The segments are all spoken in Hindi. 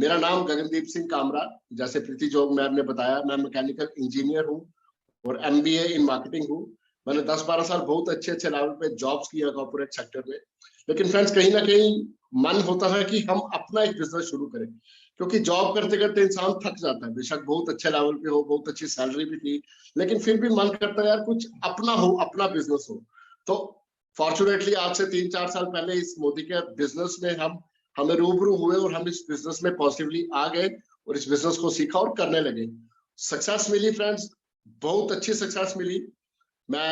मेरा नाम गगनदीप सिंह कामरा, जैसे प्रीति जोग मैम ने बताया, मैं मैकेनिकल इंजीनियर हूँ और MBA इन मार्केटिंग हूँ। मैंने 10-12 साल बहुत अच्छे अच्छे लेवल पे जॉब्स किया कॉर्पोरेट सेक्टर में। लेकिन फ्रेंड्स, कहीं ना कहीं मन होता है कि हम अपना एक बिजनेस शुरू करें, क्योंकि जॉब करते करते इंसान थक जाता है। बेशक बहुत अच्छे लेवल पे हो, बहुत अच्छी सैलरी भी थी, लेकिन फिर भी मन करता है यार कुछ अपना हो, अपना बिजनेस हो। तो फॉर्चुनेटली आज से 3-4 साल पहले इस मोदी के बिजनेस में हमें रूबरू हुए और हम इस बिजनेस में पॉजिटिवली आ गए और इस बिजनेस को सीखा और करने लगे। सक्सेस मिली फ्रेंड्स, बहुत अच्छी सक्सेस मिली। मैं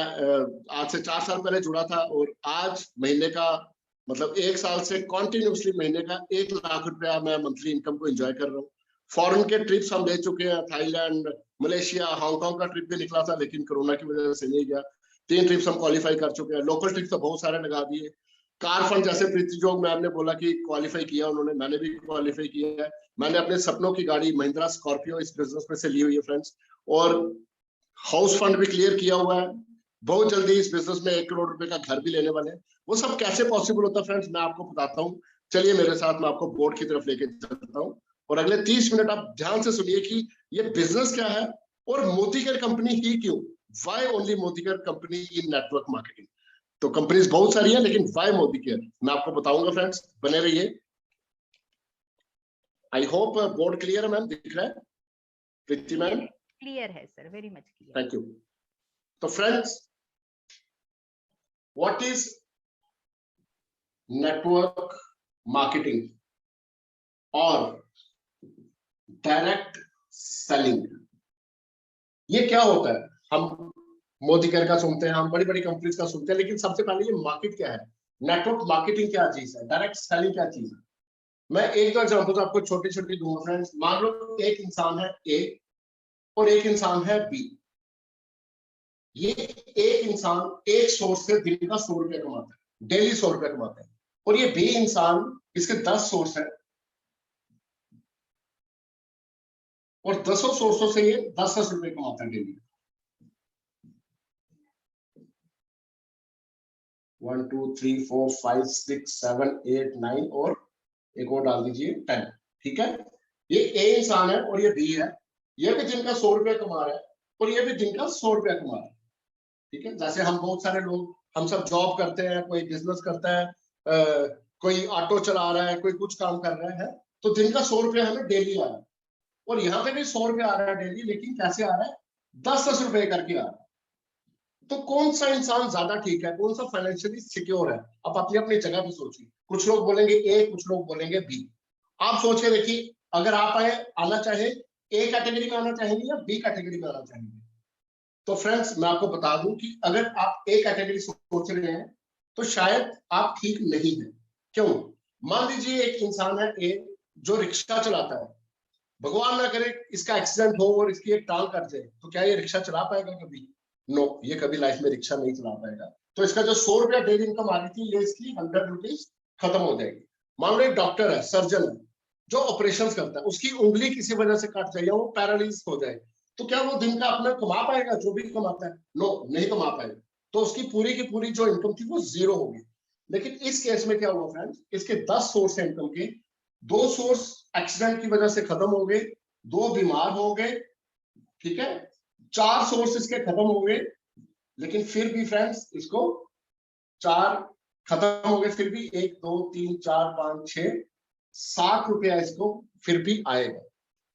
आज से 4 साल पहले जुड़ा था और आज महीने का मतलब 1 साल से कॉन्टिन्यूसली महीने का 1 लाख रुपया मैं मंथली इनकम को एंजॉय कर रहा हूँ। फॉरेन के ट्रिप्स हम ले चुके हैं, थाईलैंड, मलेशिया, हांगकांग का ट्रिप भी निकला था, लेकिन कोरोना की वजह से नहीं गया। 3 ट्रिप्स हम क्वालिफाई कर चुके हैं। लोकल ट्रिप्स तो बहुत सारे लगा दिए। कार फंड जैसे प्रीति जोग मैम ने बोला कि क्वालिफाई किया उन्होंने, मैंने भी क्वालिफाई किया है। मैंने अपने सपनों की गाड़ी महिंद्रा स्कॉर्पियो इस बिजनेस में से ली हुई है फ्रेंड्स, और हाउस फंड भी क्लियर किया हुआ है। बहुत जल्दी इस बिजनेस में 1 करोड़ रुपए का घर भी लेने वाले हैं। वो सब कैसे पॉसिबल होता है फ्रेंड्स, मैं आपको बताता हूँ। चलिए मेरे साथ, मैं आपको बोर्ड की तरफ लेके चलता हूँ और अगले 30 मिनट आप ध्यान से सुनिए कि ये बिजनेस क्या है और मोतीकेयर कंपनी ही क्यों, why only Modicare company in network marketing. तो कंपनीज बहुत सारी है, लेकिन वाई मोतीकेयर मैं आपको बताऊंगा फ्रेंड्स, बने रहिए। आई होप बोर्ड क्लियर है मैम, दिख रहा है प्रीति मैम? क्लियर है sir, very much clear. Thank you. तो friends, what is network marketing और डायरेक्ट सेलिंग? ये क्या होता है? हम मोदीकेयर का सुनते हैं, हम बड़ी बड़ी कंपनीज का सुनते हैं, लेकिन सबसे पहले ये मार्केट क्या है, नेटवर्क मार्केटिंग क्या चीज है, डायरेक्ट सेलिंग क्या चीज है? मैं एक दो एग्जांपल आपको छोटी छोटी दूंगा फ्रेंड्स। मान लो एक इंसान है ए और एक इंसान है बी। ये एक इंसान एक सोर्स से दिन का 100 रुपया कमाता है, डेली 100 रुपया कमाता है, और ये बी इंसान, इसके 10 सोर्स है और 10 सोर्सों से ये 10 रुपए कमाता है डेली। 1 2 3 4 5 6 7 8 9 और एक और डाल दीजिए 10। ठीक है, ये ए इंसान है और ये बी है। ये भी दिन का 100 रुपया कमा रहा है और ये भी दिन का 100 रुपया कमा रहा है। ठीक है, जैसे हम बहुत सारे लोग, हम सब जॉब करते हैं, कोई बिजनेस करता है, कोई ऑटो चला रहा है, कोई कुछ काम कर रहा है, तो दिन का 100 रुपया हमें डेली आ रहा है। और यहाँ पे भी 100 रुपया आ रहा है डेली, लेकिन कैसे आ रहा है? 10 रुपए करके आ रहा है। तो कौन सा इंसान ज्यादा ठीक है, कौन सा फाइनेंशियली सिक्योर है? आप अपनी अपनी जगह पे सोचिए। कुछ लोग बोलेंगे ए, कुछ लोग बोलेंगे बी। आप सोच के देखिए, अगर आप आना चाहे ए कैटेगरी में आना चाहेंगे या बी कैटेगरी में आना चाहेंगे? तो फ्रेंड्स, मैं आपको बता दूं कि अगर आप ए कैटेगरी सोच रहे हैं तो शायद आप ठीक नहीं है। क्यों? मान लीजिए एक इंसान है ए जो रिक्शा चलाता है, भगवान ना करे इसका एक्सीडेंट हो और इसकी एक टांग कट जाए, तो क्या ये रिक्शा चला पाएगा कभी? नो, ये कभी लाइफ में रिक्शा नहीं चला पाएगा। तो इसका जो 100 रुपया डेली इनकम आ रही थी, ये इसकी 100 रुपीज खत्म हो जाएगी। मान लो एक डॉक्टर है, सर्जन है, जो ऑपरेशन करता है, उसकी उंगली किसी वजह से कट जाए या वो पैरालिसिस हो जाए, तो क्या वो दिन का अपना कमा पाएगा जो भी कमाता है? नो, नहीं कमा पाएगा। तो उसकी पूरी की पूरी जो इनकम थी वो जीरो होगी। लेकिन इस केस में क्या हुआ फ्रेंड्स, इसके 10 सोर्स है इनकम के, 2 सोर्स एक्सीडेंट की वजह से खत्म हो गए, 2 बीमार हो गए, ठीक है, 4 सोर्स इसके खत्म हो गए, लेकिन फिर भी फ्रेंड्स इसको 4 खत्म हो गए, फिर भी 1 2 3 4 5 6 7 रुपया इसको फिर भी आएगा।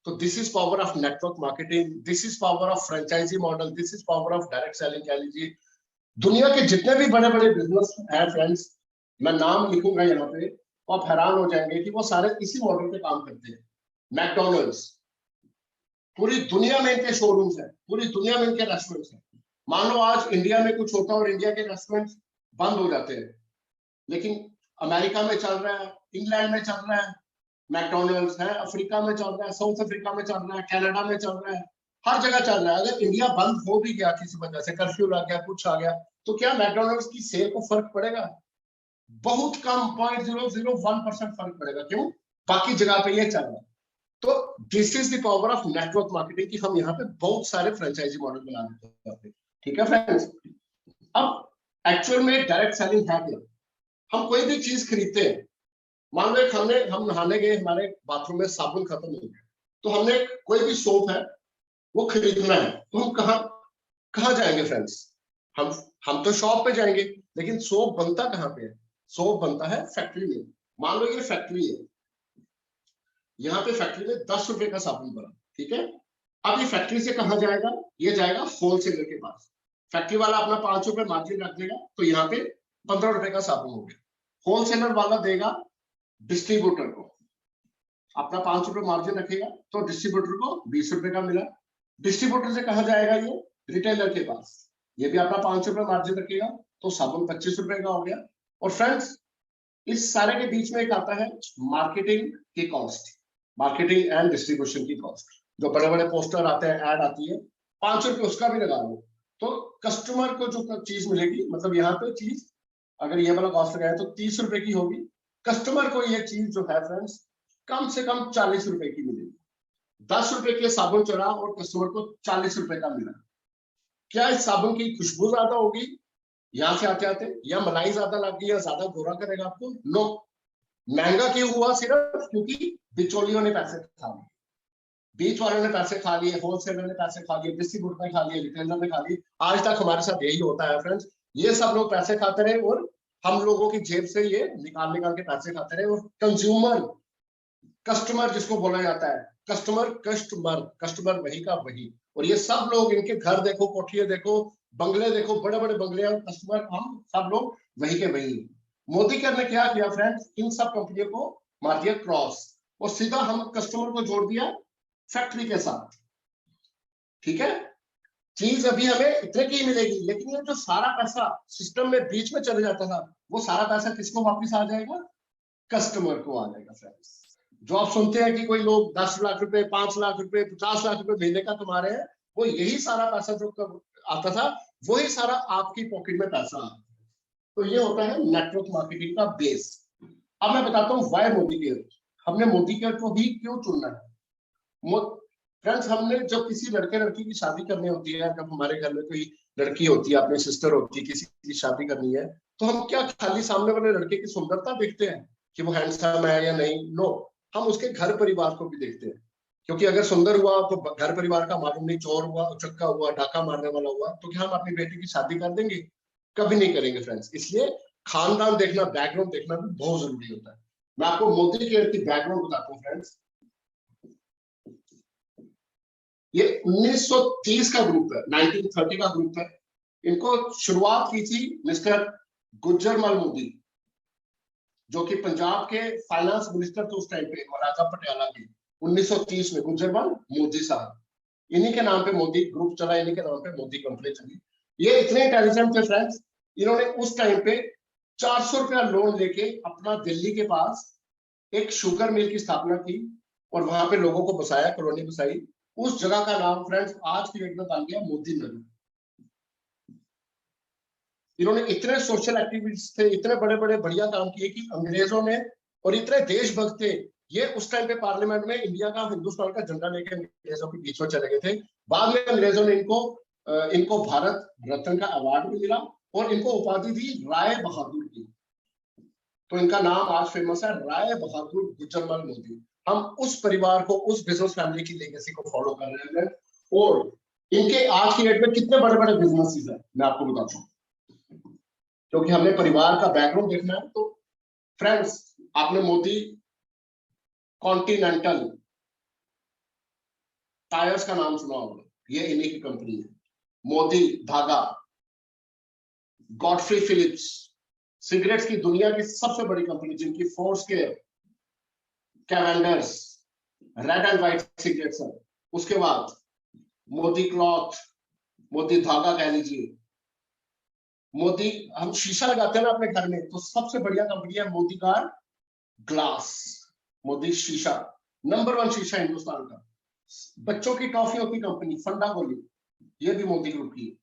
तो this is power of network marketing, this is power of franchise model, this is power of direct selling कह लीजिए। दुनिया के जितने भी बड़े बड़े बिजनेस हैं फ्रेंड्स, मैं नाम लिखूंगा यहाँ पे, आप हैरान हो जाएंगे कि वो सारे इसी मॉडल पे काम करते हैं। मैकडोनल्ड्स, पूरी दुनिया में इनके शोरूम्स हैं, पूरी दुनिया में इनके रेस्टोरेंट्स हैं। मान लो आज इंडिया में कुछ होता है और इंडिया के रेस्टोरेंट्स बंद हो जाते हैं, लेकिन अमेरिका में चल रहा है, इंग्लैंड में चल रहा है, मैकडोनल्ड्स है, अफ्रीका में चल रहा है, साउथ अफ्रीका में चल रहा है, कनाडा में चल रहा है, हर जगह चल रहा है। अगर इंडिया बंद हो भी गया किसी वजह से, कर्फ्यू लग गया, कुछ आ गया, तो क्या मैकडोनल्ड्स की सेल को फर्क पड़ेगा? बहुत कम, 0.001% फर्क पड़ेगा। क्यों? बाकी जगह पे ये चल रहा है। तो this is the power of network marketing कि हम यहाँ पे बहुत सारे फ्रेंचाइजी मॉडल बना देते हैं। ठीक है फ्रेंड्स, अब एक्चुअल में डायरेक्ट सेलिंग है क्या? हम कोई भी चीज खरीदते हैं, मान लो एक हम नहाने गए, हमारे बाथरूम में साबुन खत्म हो गया, तो हमने कोई भी सोप है वो खरीदना है, तो हम कहाँ जाएंगे फ्रेंड्स? हम तो शॉप पे जाएंगे, लेकिन सोप बनता कहाँ पे है? सोप बनता है फैक्ट्री में। मान लो ये फैक्ट्री है, यहाँ पे फैक्ट्री में 10 रुपए का साबुन बना, ठीक है। अब ये फैक्ट्री से कहाँ जाएगा? ये जाएगा होलसेलर के पास। फैक्ट्री वाला अपना 5 रुपए मार्जिन रख देगा, तो यहाँ पे 15 रुपए का साबुन हो गया। होलसेलर वाला देगा डिस्ट्रीब्यूटर को, अपना 5 रुपए मार्जिन रखेगा, तो डिस्ट्रीब्यूटर को 20 रुपए का मिला। डिस्ट्रीब्यूटर से कहाँ जाएगा? ये रिटेलर के पास, ये भी अपना 5 रुपए मार्जिन रखेगा, तो साबुन 25 रुपए का हो गया। और फ्रेंड्स, इस सारे के बीच में एक आता है मार्केटिंग की कॉस्ट, मार्केटिंग एंड डिस्ट्रीब्यूशन की कॉस्ट। जो बड़े बड़े पोस्टर आते हैं, ऐड आती है, 5 रुपए उसका भी लगा लो, तो कस्टमर को जो चीज मिलेगी, मतलब यहाँ पे चीज अगर ये वाला कॉस्ट लगाए तो 30 रुपए की होगी, कस्टमर को ये चीज जो है फ्रेंड्स कम से कम 40 रुपए की मिलेगी। 10 रुपए के साबुन चढ़ा और कस्टमर को 40 रुपए का मिला। क्या इस साबुन की खुशबू ज्यादा होगी यहाँ से आते आते, या मलाई ज्यादा लगी, या ज्यादा गोरा करेगा आपको? नो। महंगा क्यों हुआ? सिर्फ क्योंकि बिचौलियों ने पैसे खा लिए, बीच वालों ने पैसे खा लिए, होलसेलर ने पैसे खा लिए, डिस्ट्रीब्यूटर ने खा लिए, रिटेलर ने खा लिए। आज तक हमारे साथ यही होता है फ्रेंड्स, ये सब लोग पैसे खाते रहे और हम लोगों की जेब से ये निकाल के पैसे खाते रहे। और कंज्यूमर, कस्टमर जिसको बोला जाता है, कस्टमर वही का वही। और ये सब लोग, इनके घर देखो, कोठियां देखो, बंगले देखो, बड़े बड़े बंगले, और कस्टमर हम सब लोग वही के वही। मोदी ने क्या किया फ्रेंड्स? इन सब कंपनियों को मार दिया क्रॉस, और सीधा हम कस्टमर को जोड़ दिया फैक्ट्री के साथ, ठीक है। चीज अभी हमें इतने की मिलेगी, लेकिन ये जो सारा पैसा सिस्टम में बीच में चले जाता था, वो सारा पैसा किसको वापस आ जाएगा? कस्टमर को आ जाएगा फ्रेंड्स। जो आप सुनते हैं कि कोई लोग 10 लाख रुपए, 5 लाख रुपए, 50 लाख रुपए महीने का कमा रहे हैं, वो यही सारा पैसा जो आता था, वही सारा आपकी पॉकेट में पैसा आता है। तो ये होता है नेटवर्क मार्केटिंग का बेस। अब मैं बताता हूँ वाई मोदी केयर। हमने मोदी केयर को ही क्यों चुनना है? फ्रेंड्स, हमने जब किसी लड़के लड़की की शादी करनी होती है, जब हमारे घर में कोई लड़की होती है, अपनी सिस्टर होती है, किसी की शादी करनी है, तो हम क्या खाली सामने वाले लड़के की सुंदरता देखते हैं कि वो हैंडसम है या नहीं? नो, हम उसके घर परिवार को भी देखते हैं, क्योंकि अगर सुंदर हुआ तो घर परिवार का मालूम नहीं, चोर हुआ, उचक्का हुआ, डाका मारने वाला हुआ, तो क्या हम अपनी बेटी की शादी कर देंगे? कभी नहीं करेंगे फ्रेंड्स। इसलिए खानदान देखना, बैकग्राउंड देखना भी बहुत जरूरी होता है। मैं आपको मोदी केयर की बैकग्राउंड बताता हूँ फ्रेंड्स। ये 1930 का ग्रुप है, 1930 का ग्रुप है। इनको शुरुआत की थी मिस्टर गुजरमल मोदी, जो कि पंजाब के फाइनेंस मिनिस्टर थे उस टाइम पे, महाराजा पटियाला के। 1930 में गुजरमल मोदी साहब, इन्हीं के नाम पे मोदी ग्रुप चला, इन्हीं के नाम पे मोदी कंपनी चली। ये इतने इंटेलिजेंट थे फ्रेंड्स, इन्होंने उस टाइम पे 400 रुपया लोन लेके अपना दिल्ली के पास एक शुगर मिल की स्थापना की, और वहां पे लोगों को बसाया, कॉलोनी बसाई। उस जगह का नाम फ्रेंड्स आज की डेट में बन गया मोदी नगर। इन्होंने इतने सोशल एक्टिविस्ट थे, इतने बड़े बड़े बढ़िया काम किए कि अंग्रेजों ने, और इतने देशभक्त थे, ये उस टाइम पे पार्लियामेंट में इंडिया का, हिंदुस्तान का झंडा लेके अंग्रेजों के बीच में चले गए थे। बाद में अंग्रेजों ने इनको भारत रत्न का अवार्ड भी मिला, और इनको उपाधि दी राय बहादुर की। तो इनका नाम आज फेमस है, राय बहादुर गुजरमल मोदी। हम उस परिवार को, उस बिजनेस फैमिली की लेगेसी को फॉलो कर रहे हैं। और इनके आज की डेट में कितने बड़े बड़े बिजनेसेस हैं, मैं आपको बताता हूँ, क्योंकि हमने परिवार का बैकग्राउंड देखना है। तो फ्रेंड्स, आपने मोदी कॉन्टिनेंटल टायर्स का नाम सुना होगा, ये इन्हीं की कंपनी है। मोदी धागा, गॉडफ्री फिलिप्स, सिगरेट्स की दुनिया की सबसे बड़ी कंपनी, जिनकी फोर्सकेयर, कैवेंडर्स, रेड एंड व्हाइट सिगरेट्स है। उसके बाद मोदी क्लॉथ, मोदी धागा कह लीजिए, मोदी, हम शीशा लगाते हैं ना अपने घर में, तो सबसे बढ़िया कंपनी है मोदी कार ग्लास, मोदी शीशा, नंबर 1 शीशा हिंदुस्तान का। बच्चों की टॉफियों की कंपनी फंडा गोली, ये भी मोदी ग्रुप की है।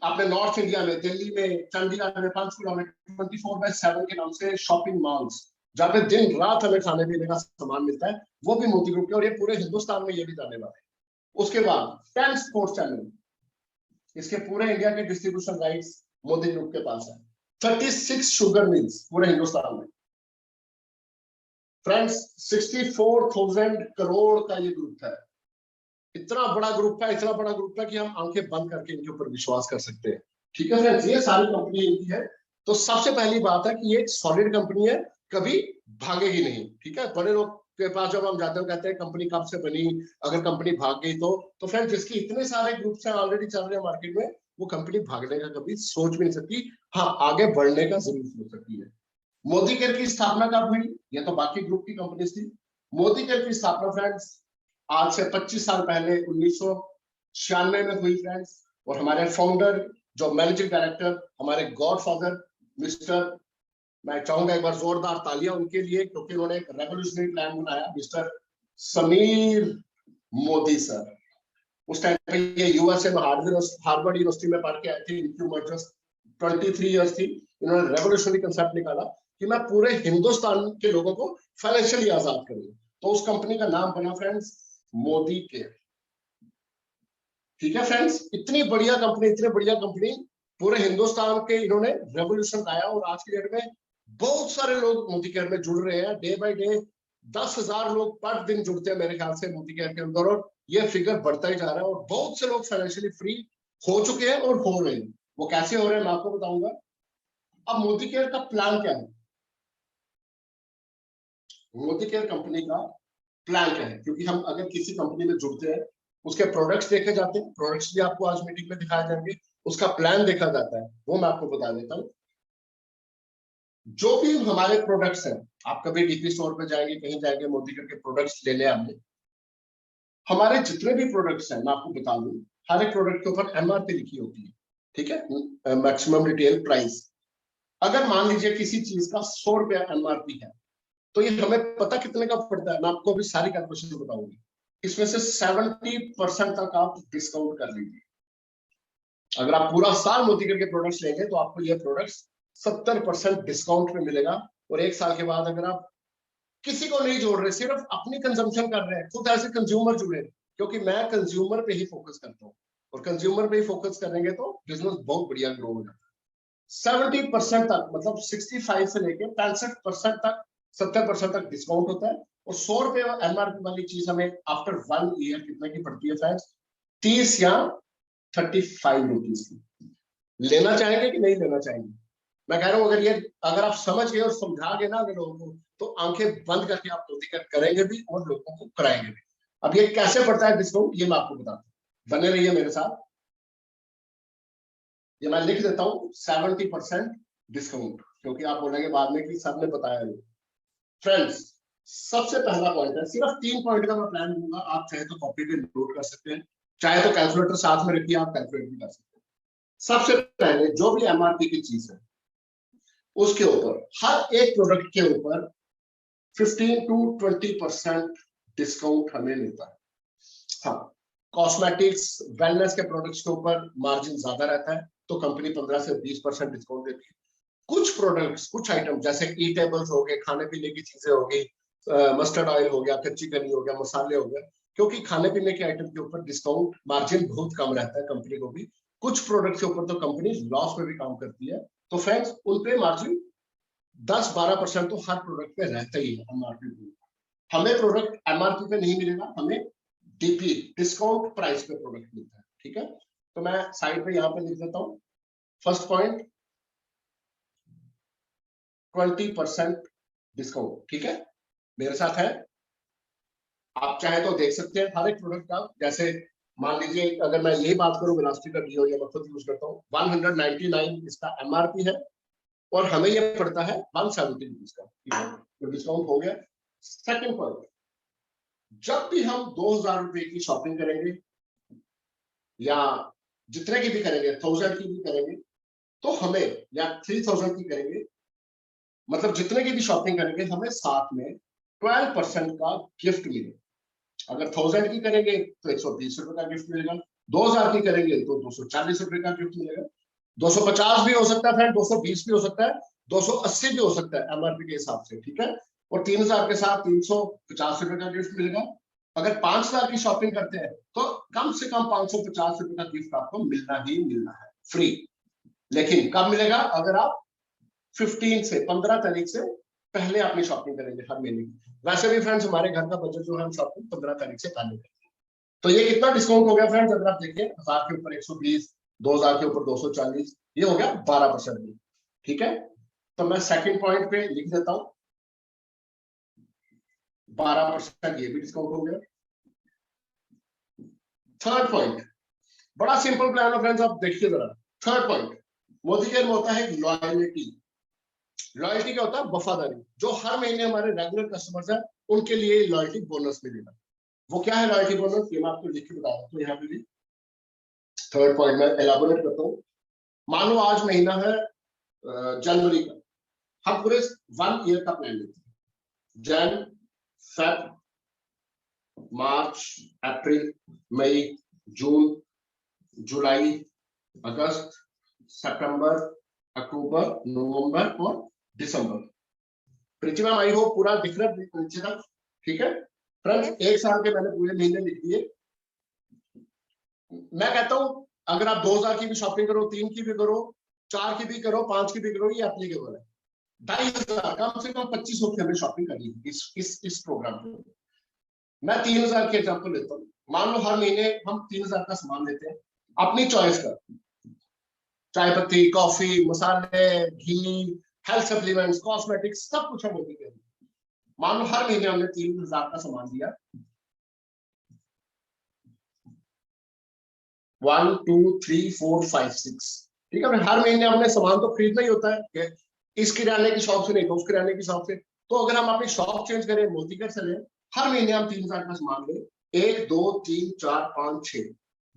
आपने नॉर्थ इंडिया में, दिल्ली में, चंडीगढ़ में, पंचकुला में 24/7 के नाम से शॉपिंग मॉल्स, जहाँ पे दिन रात हमें खाने पीने का सामान मिलता है, वो भी मोदी ग्रुप के, और ये पूरे हिंदुस्तान में ये भी जाने वाले हैं। उसके बाद 10 स्पोर्ट्स चैनल, इसके पूरे इंडिया के डिस्ट्रीब्यूशन राइट्स मोदी ग्रुप के पास है। 36 शुगर मिल्स पूरे हिंदुस्तान में। फ्रेंड्स 64,000 करोड़ का ये ग्रुप है। इतना बड़ा ग्रुप है, इतना बड़ा ग्रुप है कि हम आंखें बंद करके इनके ऊपर विश्वास कर सकते हैं। ठीक है फ्रेंड्स, ये सारी कंपनी इनकी है। तो सबसे पहली बात है कि ये एक सॉलिड कंपनी है, कभी भागेगी नहीं। ठीक है, बड़े लोग के पास जब हम जाते हैं कहते हैं कंपनी कब से बनी, अगर कंपनी भाग गई तो फ्रेंड्स जिसकी इतने सारे ग्रुप्स हैं ऑलरेडी चल रहे हैं मार्केट में, वो कंपनी भागने का कभी सोच भी नहीं सकती। हाँ, आगे बढ़ने का जरूर सोच सकती है। मोदी केयर की स्थापना कब हुई? ये तो बाकी ग्रुप की कंपनी थी। मोदी केयर की स्थापना फ्रेंड्स आज से 25 साल पहले 1996 में हुई फ्रेंड्स। और हमारे फाउंडर जो मैनेजिंग डायरेक्टर, हमारे गॉडफादर मिस्टर, मैं चाहूंगा एक बार जोरदार तालियां उनके लिए, क्योंकि उन्होंने एक रेवोल्यूशनरी प्लान बनाया, मिस्टर समीर मोदी सर। उस टाइम पे ये यूएसए में हार्वर्ड यूनिवर्सिटी में पढ़ के आए थे। इनकी उम्र जस्ट 23 ईयर्स थी। इन्होंने रेवोल्यूशनरी कंसेप्ट निकाला कि मैं पूरे हिंदुस्तान के लोगों को फाइनेंशियली आजाद करूंगा। तो उस कंपनी का नाम बना फ्रेंड्स मोदी केयर। ठीक है फ्रेंड्स, इतनी बढ़िया कंपनी पूरे हिंदुस्तान के इन्होंने रेवोल्यूशन लाया। और आज की डेट में बहुत सारे लोग मोदी केयर में जुड़ रहे हैं। डे बाय डे 10,000 लोग पर दिन जुड़ते हैं मेरे ख्याल से मोदी केयर के अंदर, और ये फिगर बढ़ता ही जा रहा है। और बहुत से लोग फाइनेंशियली फ्री हो चुके हैं और हो रहे हैं। वो कैसे हो रहे हैं मैं आपको बताऊंगा। अब मोदी केयर का प्लान क्या है? मोदी केयर कंपनी का प्लान क्या है? क्योंकि हम अगर किसी कंपनी में जुड़ते हैं, उसके प्रोडक्ट्स देखे जाते हैं, प्रोडक्ट्स भी आपको आज मीटिंग में दिखाए जाएंगे, उसका प्लान देखा जाता है, वो मैं आपको बता देता हूँ। जो भी हमारे प्रोडक्ट्स हैं, आप कभी डीपी स्टोर पे जाएंगे, कहीं जाएंगे, मोदी केयर के प्रोडक्ट्स लेने आपने, हमारे जितने भी प्रोडक्ट्स हैं मैं आपको बता दूं, हर एक प्रोडक्ट के ऊपर एमआरपी लिखी होती है। ठीक है, मैक्सिमम रिटेल प्राइस। अगर मान लीजिए किसी चीज का 100 रुपया एमआरपी है, तो ये हमें पता कितने का पड़ता है? मैं आपको अभी सारी कैलकुलेशन बताऊंगी। इसमें से 70% तक आप डिस्काउंट कर लीजिए। अगर आप पूरा साल मोदी केयर के प्रोडक्ट्स लेंगे तो आपको ये प्रोडक्ट्स 70% डिस्काउंट में मिलेगा। और एक साल के बाद अगर आप किसी को नहीं जोड़ रहे, सिर्फ अपनी कंजम्पशन कर रहे हैं, खुद ऐसे कंज्यूमर जुड़े, क्योंकि मैं कंज्यूमर पे ही फोकस करता हूँ, और कंज्यूमर पे ही फोकस करेंगे तो बिजनेस बहुत बढ़िया ग्रो हो जाता है। 70% तक, मतलब 65 से लेके 65% तक, 70% तक डिस्काउंट होता है। और 100 रुपए एमआरपी वाली चीज हमें आफ्टर 1 ईयर कितने की पड़ती है फ्रेंड्स? 30 या 35 रुपीज की। लेना चाहेंगे कि नहीं लेना चाहेंगे? मैं कह रहा हूं अगर आप समझ गए और समझा गए ना अगर लोगों को, तो आंखें बंद करके आप मोदी केयर करेंगे भी और लोगों को कराएंगे भी। अब ये कैसे पड़ता है डिस्काउंट, ये मैं आपको बताता हूँ, बने रहिए मेरे साथ। ये मैं लिख देता हूँ 70% डिस्काउंट, क्योंकि आप बोलेंगे बाद में कि सबने बताया नहीं। फ्रेंड्स, सबसे पहला पॉइंट है, सिर्फ 3 पॉइंट का मैं प्लान दूंगा, आप चाहे तो कॉपी पे नोट कर सकते हैं, चाहे तो कैलकुलेटर साथ में रखिए, आप कैलकुलेट भी कर सकते हैं। सबसे पहले जो भी एमआरपी की चीज है उसके ऊपर, हर एक प्रोडक्ट के ऊपर 15 to 20% डिस्काउंट हमें मिलता है। हाँ, कॉस्मेटिक्स वेलनेस के प्रोडक्ट्स के ऊपर मार्जिन ज्यादा रहता है, तो कंपनी 15 से 20% डिस्काउंट देती है। कुछ प्रोडक्ट्स, कुछ आइटम जैसे ईटेबल्स हो गए, खाने पीने की चीजें हो गई, मस्टर्ड ऑयल हो गया, कच्ची कनी हो गया, मसाले हो गए, क्योंकि खाने पीने के आइटम के ऊपर डिस्काउंट मार्जिन बहुत कम रहता है कंपनी को भी। कुछ प्रोडक्ट के ऊपर तो कंपनी लॉस में भी काम करती है, तो फ्रेंड्स उन पे मार्जिन 10-12% तो हर प्रोडक्ट पे रहता ही है एमआरपी पे। हमें प्रोडक्ट एमआरपी पे नहीं मिलेगा, हमें डीपी डिस्काउंट प्राइस पे प्रोडक्ट मिलता है। ठीक है, तो मैं साइड पे यहाँ पे लिख देता हूँ। First point 20% discount. ठीक है, मेरे साथ है, आप चाहे तो देख सकते हैं हर एक प्रोडक्ट का। जैसे मान लीजिए अगर मैं यही बात करूं, वेलोसिटी का डीओ या मैं खुद यूज करता हूँ, 199 इसका एमआरपी है और हमें ये पड़ता है 170 रुपीज का। ठीक है, तो डिस्काउंट हो गया। सेकंड पॉइंट, जब भी हम 2000 रुपए की शॉपिंग करेंगे या जितने की भी करेंगे, 1000 की भी करेंगे, तो हमें, या 3000 की करेंगे, मतलब जितने की भी शॉपिंग करेंगे, हमें साथ में 12% का गिफ्ट मिलेगा। अगर 1000 की करेंगे तो 120 रुपए का गिफ्ट मिलेगा, 2000 की करेंगे तो 240 रुपए का गिफ्ट मिलेगा, 250 भी हो सकता है, 220 भी हो सकता है, 280 भी हो सकता है एमआरपी के हिसाब से। ठीक है, और 3000 के साथ 350 रुपए का गिफ्ट मिलेगा। अगर 5000 की शॉपिंग करते हैं तो कम से कम 550 रुपए का गिफ्ट आपको मिलना ही मिलना है, फ्री। लेकिन कब मिलेगा? अगर आप 15 से 15 तारीख से पहले अपनी शॉपिंग करेंगे हर महीने की। वैसे भी फ्रेंड्स हमारे घर का बजट जो है हम शॉपिंग 15 तारीख से पहले करते हैं। तो ये कितना डिस्काउंट हो गया फ्रेंड्स, अगर आप देखें 1000 के ऊपर 120, 2000 के ऊपर 240, ये हो गया 12%। ठीक है, तो मैं सेकंड पॉइंट पे लिख देता हूं 12%, ये भी डिस्काउंट हो गया। थर्ड पॉइंट, बड़ा सिंपल प्लान है फ्रेंड्स, आप देखिए जरा। थर्ड पॉइंट, मोदी केयर में होता है लॉयल्टी। लॉयल्टी क्या होता है? वफादारी। जो हर महीने हमारे रेगुलर कस्टमर्स हैं उनके लिए लॉयल्टी बोनस मिलेगा। वो क्या है लॉयल्टी बोनस, ये मैं आपको लिख के बता रहा हूँ यहाँ पे भी। थर्ड पॉइंट में एलाबोरेट करता हूँ। मान लो आज महीना है जनवरी का, हम पूरे 1 ईयर का प्लान लेते हैं। जन, फेब, मार्च, अप्रैल, मई, जून, जुलाई, अगस्त, सितंबर, अक्टूबर, नवंबर और दिसंबर। प्रिंसिपल आई हो पूरा दिख रहा है नीचे तक? ठीक है फ्रेंड्स, एक साल के मैंने पूरे महीने लिख दिए। मैं कहता हूं अगर आप 2000 की भी शॉपिंग करो, 3 की भी करो, 4 की भी करो, 5 की भी करो, ये एप्लीकेबल है। 2500 कम से कम 2500 की हमें शॉपिंग करनी है इस प्रोग्राम पे। मैं 3000 के एग्जाम्पल लेता हूँ। मान लो हर महीने हम 3000 का सामान लेते हैं अपनी चॉइस का, चाय पत्ती, कॉफी, मसाले, घी, हेल्थ सप्लीमेंट्स, कॉस्मेटिक्स, सब कुछ हम होती है। मान लो हर महीने हमने 3000 का सामान दिया, 1 2 3 4 5 6, ठीक है। हर महीने हमने सामान तो खरीदना ही होता है, इस किराने की शॉप से नहीं तो उस किराने की शॉप से। तो अगर हम अपनी शॉप चेंज करें, मोतीकर से लें, हर महीने हम 3000 का सामान लें, 1 2 3 4 5 6,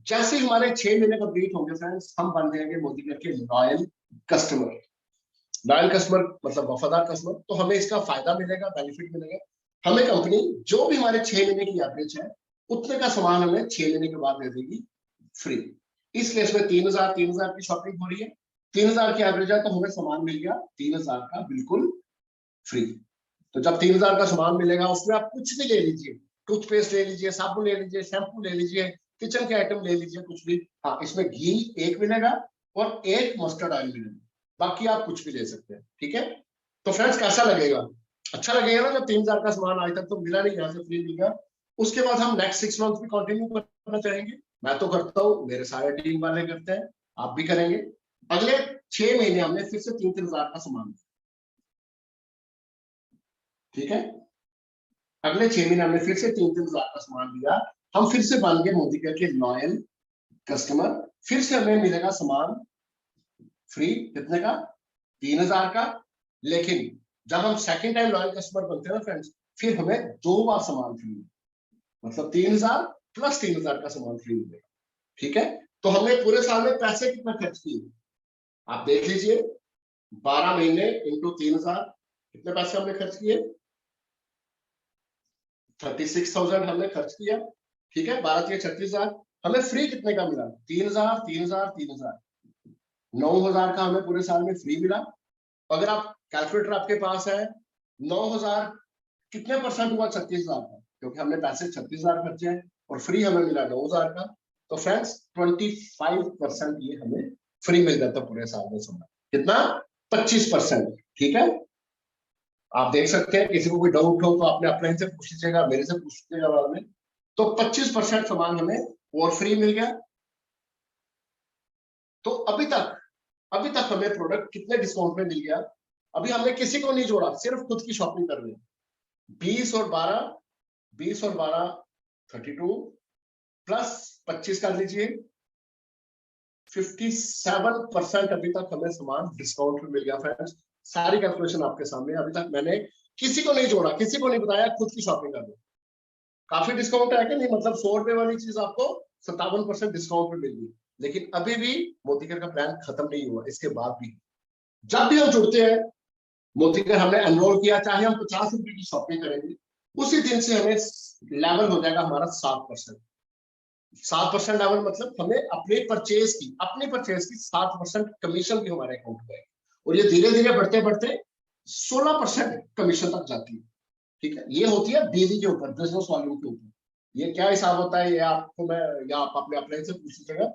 जैसे हमारे 6 महीने कंप्लीट होंगे फ्रेंड्स, हम बन जाएंगे मोतीकर के लॉयल कस्टमर। लॉयल कस्टमर मतलब वफादार कस्टमर। तो हमें इसका फायदा मिलेगा, बेनिफिट मिलेगा। हमें कंपनी जो भी हमारे 6 महीने की एवरेज है उतने का सामान हमें 6 महीने के बाद दे देगी फ्री। इसलिए इसमें 3000 की शॉपिंग हो रही है, 3000 की एवरेज है, तो हमें सामान मिल गया 3000 का बिल्कुल फ्री। तो जब 3000 का सामान मिलेगा उसमें आप कुछ भी ले लीजिए, टूथपेस्ट ले लीजिए, साबुन ले लीजिए, शैम्पू ले लीजिए, किचन के आइटम ले लीजिए, कुछ भी। हाँ, इसमें घी एक मिलेगा और एक मस्टर्ड ऑयल मिलेगा, बाकी आप कुछ भी ले सकते हैं। ठीक है, तो फ्रेंड्स कैसा लगेगा? अच्छा लगेगा ना? जब 3000 का सामान आज तक तो मिला नहीं, यहाँ से फ्री मिल गया। उसके बाद हम नेक्स्ट 6 मंथ भी कंटिन्यू करना चाहेंगे। मैं तो करता हूँ, मेरे सारे टीम वाले करते हैं, आप भी करेंगे। अगले 6 महीने हमने फिर से 3000 का सामान, ठीक है, अगले 6 महीने हमने फिर से 3000 का सामान दिया, हम फिर से बन गए मोतीकर के लॉयल कस्टमर। फिर से हमें मिलेगा सामान फ्री, कितने का? 3000 का। लेकिन जब हम सेकंड टाइम लॉयल कस्टमर बनते हैं ना फ्रेंड्स, फिर हमें 2 बार सामान फ्री, मतलब 3000 प्लस 3000 का सामान फ्री मिलेगा। ठीक है, तो हमने पूरे साल में पैसे कितना खर्च किए आप देख लीजिए। 12 महीने इंटू 3000, कितने पैसे हमने खर्च किए? 36,000 हमने खर्च किया। ठीक है, 12 3 36,000। हमें फ्री कितने का मिला? 3000 3000 3000, 9000 का हमें पूरे साल में फ्री मिला। अगर आप कैलकुलेटर आपके पास है, 9000 कितने परसेंट हुआ 36,000 का? क्योंकि हमने पैसे 36,000 खर्चे हैं और फ्री हमें मिला 9000 का। तो फ्रेंड्स 25% ये हमें फ्री मिल जाता पूरे साल में समय। कितना? 25%। ठीक है, आप देख सकते हैं, किसी को कोई डाउट हो तो आपने अपने से पूछ लीजिएगा, मेरे से पूछ लीजिएगा बाद में। तो 25% सामान हमें और फ्री मिल गया। तो अभी तक हमें प्रोडक्ट कितने डिस्काउंट में मिल गया? अभी हमने किसी को नहीं जोड़ा, सिर्फ खुद की शॉपिंग कर रहे हैं। 20 और 12 32 प्लस 25 कर लीजिए, 57% अभी तक हमें सामान डिस्काउंट में मिल गया फ्रेंड्स। सारी कैलकुलेशन आपके सामने। अभी तक मैंने किसी को नहीं जोड़ा, किसी को नहीं बताया, खुद की शॉपिंग कर लो। काफी डिस्काउंट है कि नहीं? मतलब 100 रुपए वाली चीज आपको 57% डिस्काउंट में मिल गई। लेकिन अभी भी मोतीकर का प्लान खत्म नहीं हुआ। इसके बाद भी जब भी हम जुड़ते हैं, मोतीकर हमने एनरोल किया, चाहे हम 50 रुपए की शॉपिंग करेंगे, उसी दिन से हमें लेवल हो जाएगा हमारा 7%। 7% लेवल मतलब हमें अपनी परचेज की 7% कमीशन भी हमारे अकाउंट में है। और ये धीरे धीरे बढ़ते बढ़ते 16% कमीशन तक जाती है। ठीक है, ये होती है बीवी के ऊपर, बिजनेस वॉल्यूम के ऊपर। ये क्या हिसाब होता है, ये आपको मैं या आप अपने अपने से पूछ लीजिएगा।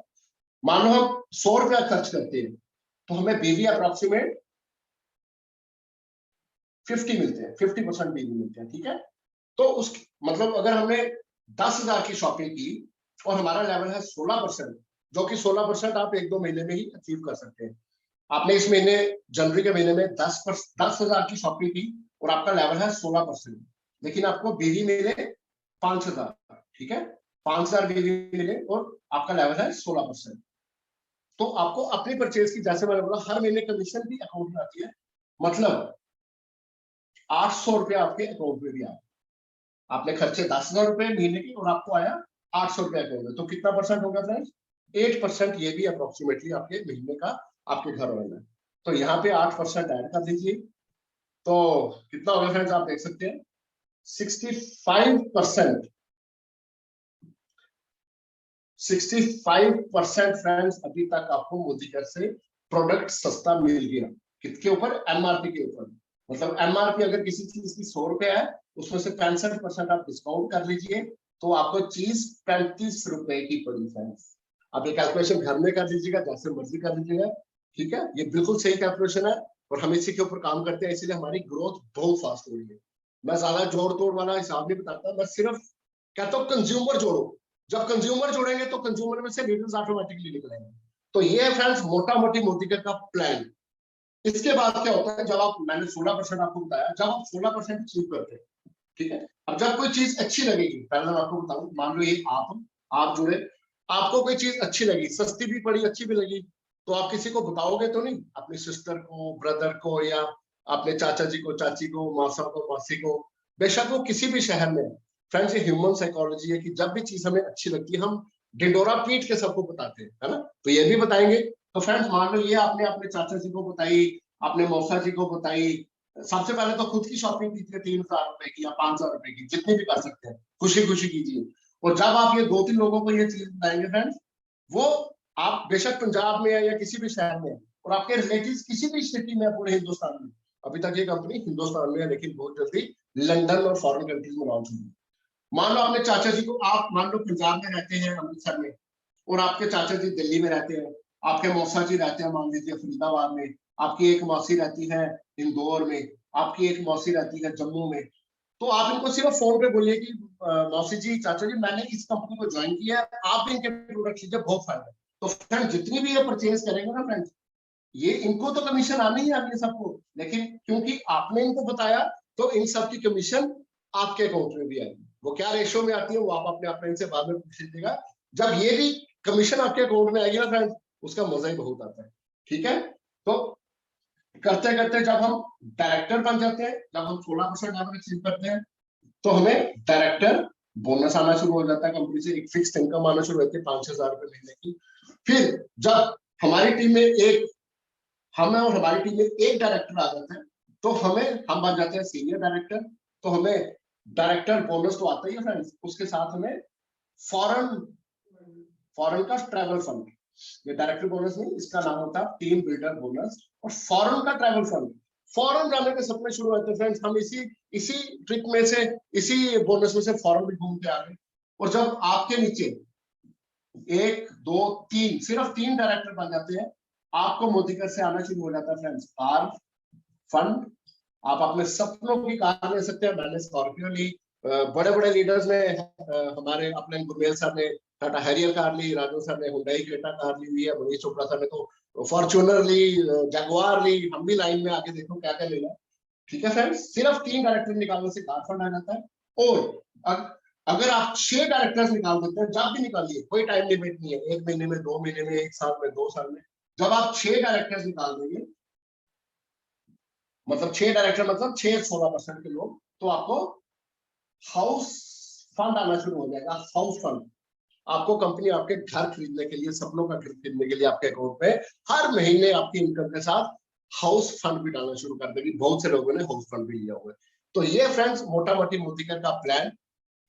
मान लो हम 100 रुपया खर्च करते हैं, तो हमें बीवी अप्रोक्सीमेट 50 मिलते हैं, 50% बीवी मिलते हैं, ठीक है। तो उस मतलब अगर हमने 10,000 की शॉपिंग की और हमारा लेवल है 16%, जो कि 16% आप 1-2 महीने में ही अचीव कर सकते हैं। आपने इस महीने जनवरी के महीने में 10,000 की शॉपिंग की और आपका लेवल है 16%, लेकिन आपको बीवी मिले 5,000, ठीक है, 5,000 बीवी मिले और आपका लेवल है 16%। तो आपको अपनी परचेज की, जैसे मैंने बोला, हर महीने कमीशन भी अकाउंट में आती है, मतलब 800 रुपया आपके अकाउंट में भी आया। आपने खर्चे 10,000 रुपए महीने की और आपको आया 800 रुपया अकाउंट में, तो कितना परसेंट होगा फ्रेंड्स? 8%। ये भी अप्रोक्सीमेटली आपके महीने का आपके घर वाला है। तो यहाँ पे 8% ऐड कर दीजिए, तो कितना होगा फ्रेंड्स? आप देख सकते हैं 65%। 65% फ्रेंड्स अभी तक आपको मोदी केयर से प्रोडक्ट सस्ता मिल गया। किसके ऊपर? एमआरपी के ऊपर। मतलब एमआरपी अगर किसी चीज की 100 रुपए है, उसमें से 65% आप डिस्काउंट कर लीजिए, तो आपको चीज 35 रुपए की पड़ी फ्रेंड्स। आप ये कैलकुलेशन घर में कर लीजिएगा, जैसे मर्जी कर लीजिएगा, ठीक है। ये बिल्कुल सही कैलकुलेशन है और हम इसी के ऊपर काम करते हैं, इसीलिए हमारी ग्रोथ बहुत फास्ट हो रही है। मैं ज्यादा जोड़ तोड़ वाला हिसाब नहीं बताता, मैं सिर्फ कहता हूँ कंज्यूमर जोड़ो। जब कंज्यूमर जोड़ेंगे तो कंज्यूमर में से लीडर्स ऑटोमेटिकली निकलेंगे। तो ये है फ्रेंड्स मोटा मोटी मोदी केयर का प्लान। इसके बाद क्या होता है? जब आप, मैंने 16% आपको बताया, जब आप 16% अचीव करते हैं, ठीक है, अब जब कोई चीज अच्छी लगेगी, पहले मैं आपको बताऊं, मान लो ये आप जुड़े, आपको कोई चीज अच्छी लगी, सस्ती भी पड़ी, अच्छी भी लगी, तो आप किसी को बताओगे तो नहीं? अपनी सिस्टर को, ब्रदर को, या अपने चाचा जी को, चाची को, मासा को, मासी को, बेशक वो किसी भी शहर में। फ्रेंड्स, ये ह्यूमन साइकोलॉजी है कि जब भी चीज हमें अच्छी लगती है, हम डिंडोरा पीट के सबको बताते हैं, है ना? तो ये भी बताएंगे। तो फ्रेंड्स, मान लो ये आपने अपने चाचा जी को बताई, अपने मौसा जी को बताई, सबसे पहले तो खुद की शॉपिंग कीजिए 3,000 रुपए की या 5,000 रुपए की, जितनी भी कर सकते हैं, खुशी खुशी कीजिए। और जब आप ये 2-3 लोगों को ये चीज बताएंगे फ्रेंड्स, वो, आप बेशक पंजाब में है या किसी भी शहर में, और आपके रिलेटिव्स किसी भी सिटी में, पूरे हिंदुस्तान में, अभी तक ये कंपनी हिंदुस्तान में है, लेकिन बहुत जल्दी लंदन और फॉरेन कंट्रीज में लॉन्च होगी। मान लो अपने चाचा जी को, आप मान लो पंजाब में रहते हैं, अमृतसर में, और आपके चाचा जी दिल्ली में रहते हैं, आपके मौसा जी रहते हैं मान लीजिए फरीदाबाद में, आपकी एक मौसी रहती है इंदौर में, आपकी एक मौसी रहती है जम्मू में। तो आप इनको सिर्फ फोन पे बोलिए कि मौसी जी, चाचा जी, मैंने इस कंपनी को ज्वाइन किया है, आप भी इनके प्रोडक्ट लीजिए, बहुत फायदा है। तो फ्रेंड, जितनी भी ये परचेज करेंगे ना फ्रेंड्स, ये इनको तो कमीशन आनी ही आनी है सबको, लेकिन क्योंकि आपने इनको बताया, तो इन सब की कमीशन आपके अकाउंट में भी आएगी। वो क्या रेशियो में आती है, वो आप अपने अपने इनसे बाद में पूछ लीजिएगा। जब ये भी कमीशन आपके अकाउंट में आएगी ना फ्रेंड्स, उसका मजा ही बहुत आता है, ठीक है। तो करते करते जब हम डायरेक्टर बन जाते हैं, जब हम 16% लेवल अचीव करते हैं, तो हमें डायरेक्टर बोनस आना शुरू हो जाता है, कंपनी से एक फिक्स इनकम आना शुरू होती है 5,000 रुपए महीने की। फिर जब हमारी टीम में एक, हमें और हमारी टीम में एक डायरेक्टर आ जाता है, तो हम बन जाते हैं सीनियर डायरेक्टर। तो हमें डायरेक्टर बोनस तो आता ही है फ्रेंड्स, उसके साथ हमें फॉरेन फॉरेन का ट्रैवल फंड, ये डायरेक्टर बोनस नहीं, इसका नाम होता है टीम बिल्डर बोनस, और फॉरेन का ट्रैवल फंड। फॉरेन जाने के सपने शुरू होते हैं फ्रेंड्स, हम इसी इसी ट्रिप में से, इसी बोनस में से फॉरेन भी घूम के आ गए। और जब आपके नीचे 1, 2, 3, सिर्फ 3 डायरेक्टर बन जाते हैं, आपको मोदी केयर से आना शुरू हो जाता है फ्रेंड्स कार फंड। आप अपने सपनों की कार ले सकते हैं। मैंने स्कॉर्पियो ली, बड़े बड़े लीडर्स ने, हमारे अपने गुरमेल सर ने टाटा हैरियर कार ली, राजू सर ने हुंडई क्रेटा कार ली हुई है, मनीष चोपड़ा सर ने तो फॉर्च्यूनर ली, जगुआर ली। हम भी लाइन में आके देखो क्या क्या लेना, ठीक है फ्रेंड्स। सिर्फ 3 डायरेक्टर निकालने से कार फंड आ जाता है। और अगर आप 6 डायरेक्टर्स निकाल देते हैं, जब भी निकालिए, कोई टाइम लिमिट नहीं है, 1 महीने में, 2 महीने में, 1 साल में, 2 साल में, जब आप 6 डायरेक्टर्स निकाल देंगे, मतलब 6 डायरेक्टर मतलब 6 16% के लोग, तो आपको हाउस फंड आना शुरू हो जाएगा। हाउस फंड आपको कंपनी आपके घर खरीदने के लिए, सपनों का घर खरीदने के लिए आपके अकाउंट में हर महीने आपकी इनकम के साथ हाउस फंड भी डालना शुरू कर देगी। बहुत से लोगों ने हाउस फंड भी लिया हुआ है। तो ये फ्रेंड्स मोटा मोटी मोदी केयर का प्लान।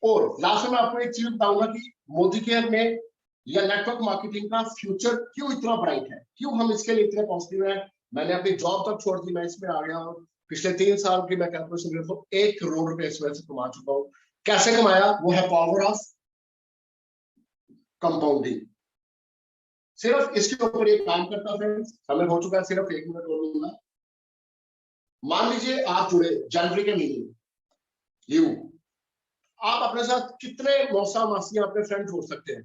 और लास्ट में आपको एक चीज बताऊंगा कि मोदी केयर में या नेटवर्क मार्केटिंग का फ्यूचर क्यों इतना ब्राइट है, क्यों हम इसके लिए इतने पॉजिटिव हैं। मैंने अपनी जॉब तक छोड़ दी, मैं इसमें आ गया हूँ। पिछले 3 साल की मैं कैलकुलेशन करता हूँ, 1 करोड़ रुपए इस वजह से कमा चुका हूँ। कैसे कमाया? वो है पावर ऑफ कंपाउंडिंग। सिर्फ इसके ऊपर एक काम करता फ्रेंड्स, हमें हो चुका है, सिर्फ 1 मिनट और लूंगा। मान लीजिए आप जुड़े जनवरी के महीने में, आप अपने साथ कितने मौसा मासियां अपने फ्रेंड जोड़ सकते हैं?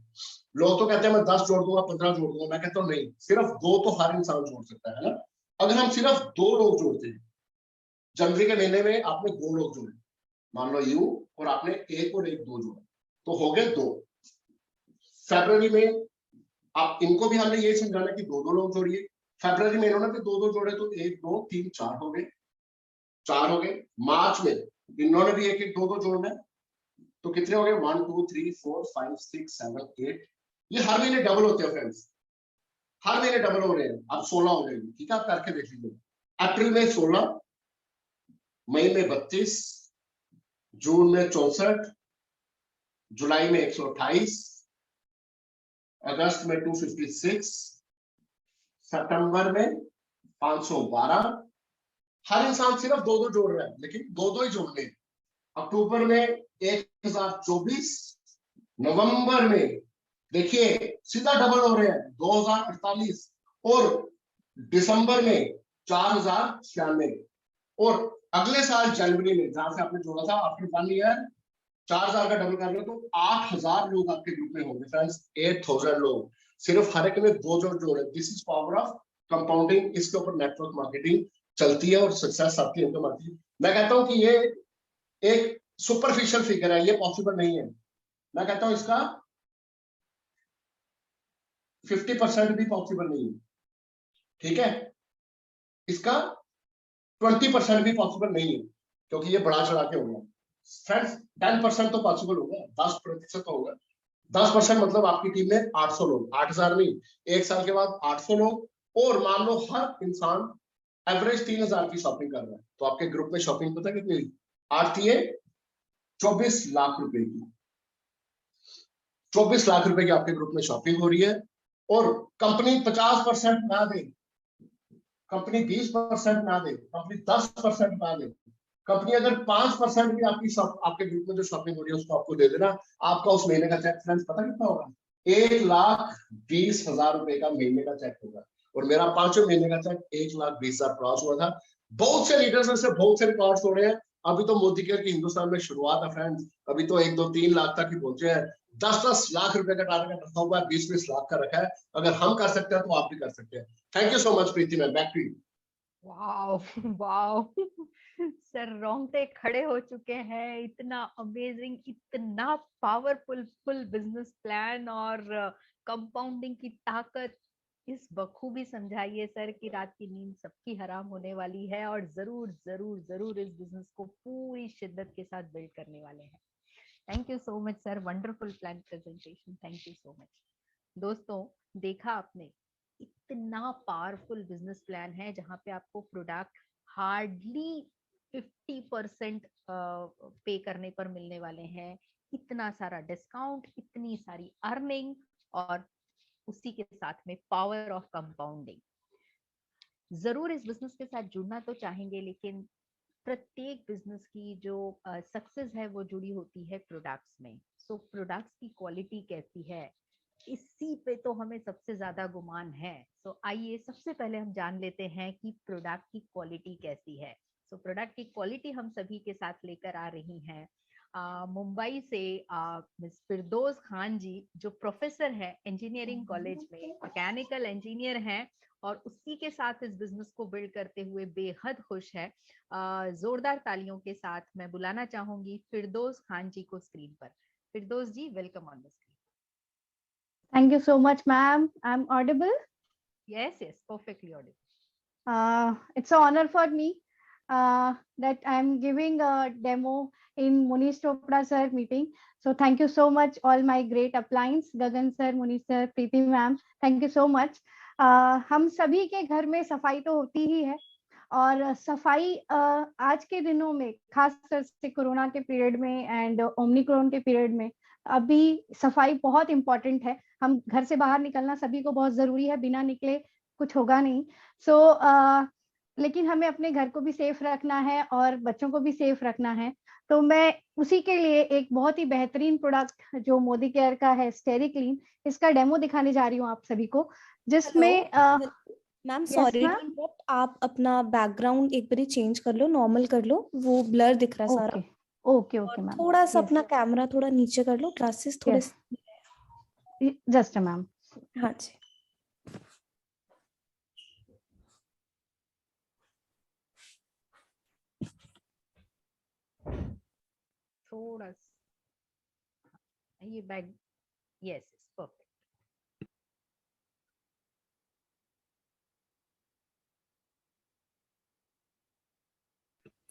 लोग तो कहते हैं मैं 10 जोड़ दूंगा, 15 जोड़ दूंगा, मैं कहता हूँ नहीं, सिर्फ 2 तो हर इंसान जोड़ सकता है ना। अगर हम सिर्फ 2 लोग जोड़ते हैं, जनवरी के महीने में आपने 2 लोग जोड़े, मान लो यू, और आपने 1 और 1 2 जोड़ा, तो हो गए 2। फरवरी में आप इनको भी हमने ये समझाना कि 2 लोग जोड़िए। फरवरी में इन्होंने भी 2 जोड़े, तो 1 2 3 4 हो गए, 4 हो गए। मार्च में इन्होंने भी 1 1 2 जोड़ना है, तो कितने हो गए? 1 2 3 4 5 6 7 8। ये हर महीने डबल होते हैं फ्रेंड्स, हर महीने डबल हो रहे हैं। अब 16 हो जाएंगे, ठीक है, आप करके देख लीजिए। अप्रैल में 16, मई में 32, जून में 64, जुलाई में 128, अगस्त में 256, सितंबर में 512। हर इंसान सिर्फ 2 जोड़ रहा है, लेकिन 2 ही जोड़ने। अक्टूबर में 1024, नवंबर में देखिए सीधा डबल हो रहे हैं 2048, और दिसंबर में 4096, और अगले साल जनवरी में जहां से आपने जोड़ा था आफ्टर 1 ईयर 4000 का डबल कर रहे हो, तो 8000 लोग आपके ग्रुप में होंगे फ्रेंड्स, 8000 लोग, सिर्फ हर एक में 2 जोड़े। This is power of compounding. इसके ऊपर नेटवर्क मार्केटिंग चलती है और सक्सेस आपकी इनकम आती है। मैं कहता हूं कि ये एक सुपरफिशियल फिगर है, ये पॉसिबल नहीं है। मैं कहता हूं इसका 50% भी पॉसिबल नहीं है, ठीक है, इसका 20% भी पॉसिबल नहीं है, क्योंकि ये बड़ा चढ़ा के होगा फ्रेंड्स। 10% तो पॉसिबल होगा, 10% तो होगा। 10% मतलब आपकी टीम में 800 लोग, 8000 नहीं, 1 साल के बाद 800 लोग, और मान लो हर इंसान एवरेज 3000 की शॉपिंग कर रहा है, तो आपके ग्रुप में शॉपिंग पता कितनी आती है? 24 लाख रुपए की। 24 लाख रुपए की आपके ग्रुप में शॉपिंग हो रही है, और कंपनी 50% ना दे, कंपनी 20% ना दे, कंपनी 10% ना दे, कंपनी अगर 5% भी आपकी आपके ग्रुप में जो शॉपिंग हो रही है उसको आपको दे देना, आपका उस महीने का चेक फ्रेंड्स पता कितना होगा? 1,20,000 रुपए का महीने का चेक होगा। और मेरा 5वें महीने का चेक 1,20,000 क्रॉस हुआ था। बहुत से लीडर्स में से बहुत से रिकॉर्ड्स हो रहे हैं। अभी तो मोदी केयर की हिंदुस्तान में शुरुआत है फ्रेंड्स, अभी तो 1 2 3 लाख तक ही पहुंचे हैं। 10 लाख रुपए का टारगेट रखा हुआ है, 20 लाख का रखा है। अगर हम कर सकते हैं तो आप भी कर सकते हैं। Thank you so much Preeti ma'am, back to you. Wow wow sir रोंगटे खड़े हो चुके हैं। इतना अमेजिंग, इतना पावरफुल फुल बिजनेस प्लान और कंपाउंडिंग की ताकत इस बखूबी समझाइए सर कि रात की नींद सबकी हराम होने वाली है, और जरूर जरूर जरूर इस बिजनेस को पूरी शिद्दत के साथ बिल्ड करने वाले हैं। Thank you so much sir, wonderful plan presentation, thank you so much. दोस्तों देखा आपने, इतना पावरफुल बिजनेस प्लान है जहां पे आपको प्रोडक्ट हार्डली 50% पे करने पर मिलने वाले हैं, इतना सारा डिस्काउंट, इतनी सारी अर्निंग, और उसी के साथ में पावर ऑफ कंपाउंडिंग। जरूर इस बिजनेस के साथ जुड़ना तो चाहेंगे, लेकिन प्रत्येक बिजनेस की जो सक्सेस है वो जुड़ी होती है प्रोडक्ट्स में। सो प्रोडक्ट्स की क्वालिटी कैसी है, इसी पे तो हमें सबसे ज्यादा गुमान है। सो आइए सबसे पहले हम जान लेते हैं कि प्रोडक्ट की क्वालिटी कैसी है। सो प्रोडक्ट की क्वालिटी हम सभी के साथ लेकर आ रही हैं मुंबई से मिस फिरदौस खान जी, जो प्रोफेसर है इंजीनियरिंग कॉलेज में, मैकेनिकल इंजीनियर हैं, और उसी के साथ इस बिजनेस को बिल्ड करते हुए बेहद खुश है। जोरदार तालियों के साथ मैं बुलाना चाहूंगी फिरदौस खान जी को स्क्रीन पर। Firdaus ji, welcome on the screen. Thank you so much, ma'am. I'm audible. Yes, yes, perfectly audible. It's an honor for me that I'm giving a demo in Munish Chopra sir meeting. So thank you so much, all my great uplines, Gagan sir, Munish sir, Preeti ma'am. Thank you so much. हम सभी के घर में सफाई तो होती ही है, और सफाई आज के दिनों में खास कर से कोरोना के पीरियड में एंड ओमिक्रॉन के पीरियड में अभी सफाई बहुत इंपॉर्टेंट है। हम घर से बाहर निकलना सभी को बहुत जरूरी है, बिना निकले कुछ होगा नहीं। लेकिन हमें अपने घर को भी सेफ रखना है और बच्चों को भी सेफ रखना है। तो मैं उसी के लिए एक बहुत ही बेहतरीन प्रोडक्ट जो मोदी केयर का है, स्टेरी क्लीन, इसका डेमो दिखाने जा रही हूँ आप सभी को, जिसमें ma'am Yes, sorry to ma'am. Interrupt, आप अपना बैकग्राउंड एक बार चेंज कर लो, नॉर्मल कर लो, वो ब्लर दिख रहा है सारा। Okay. Okay, और okay, ma'am. थोड़ा सा Yes. अपना कैमरा थोड़ा नीचे कर लो, ग्लासेस थोड़े Yes. Just a ma'am. हाँ जी। थोड़ा ये bag, yes perfect.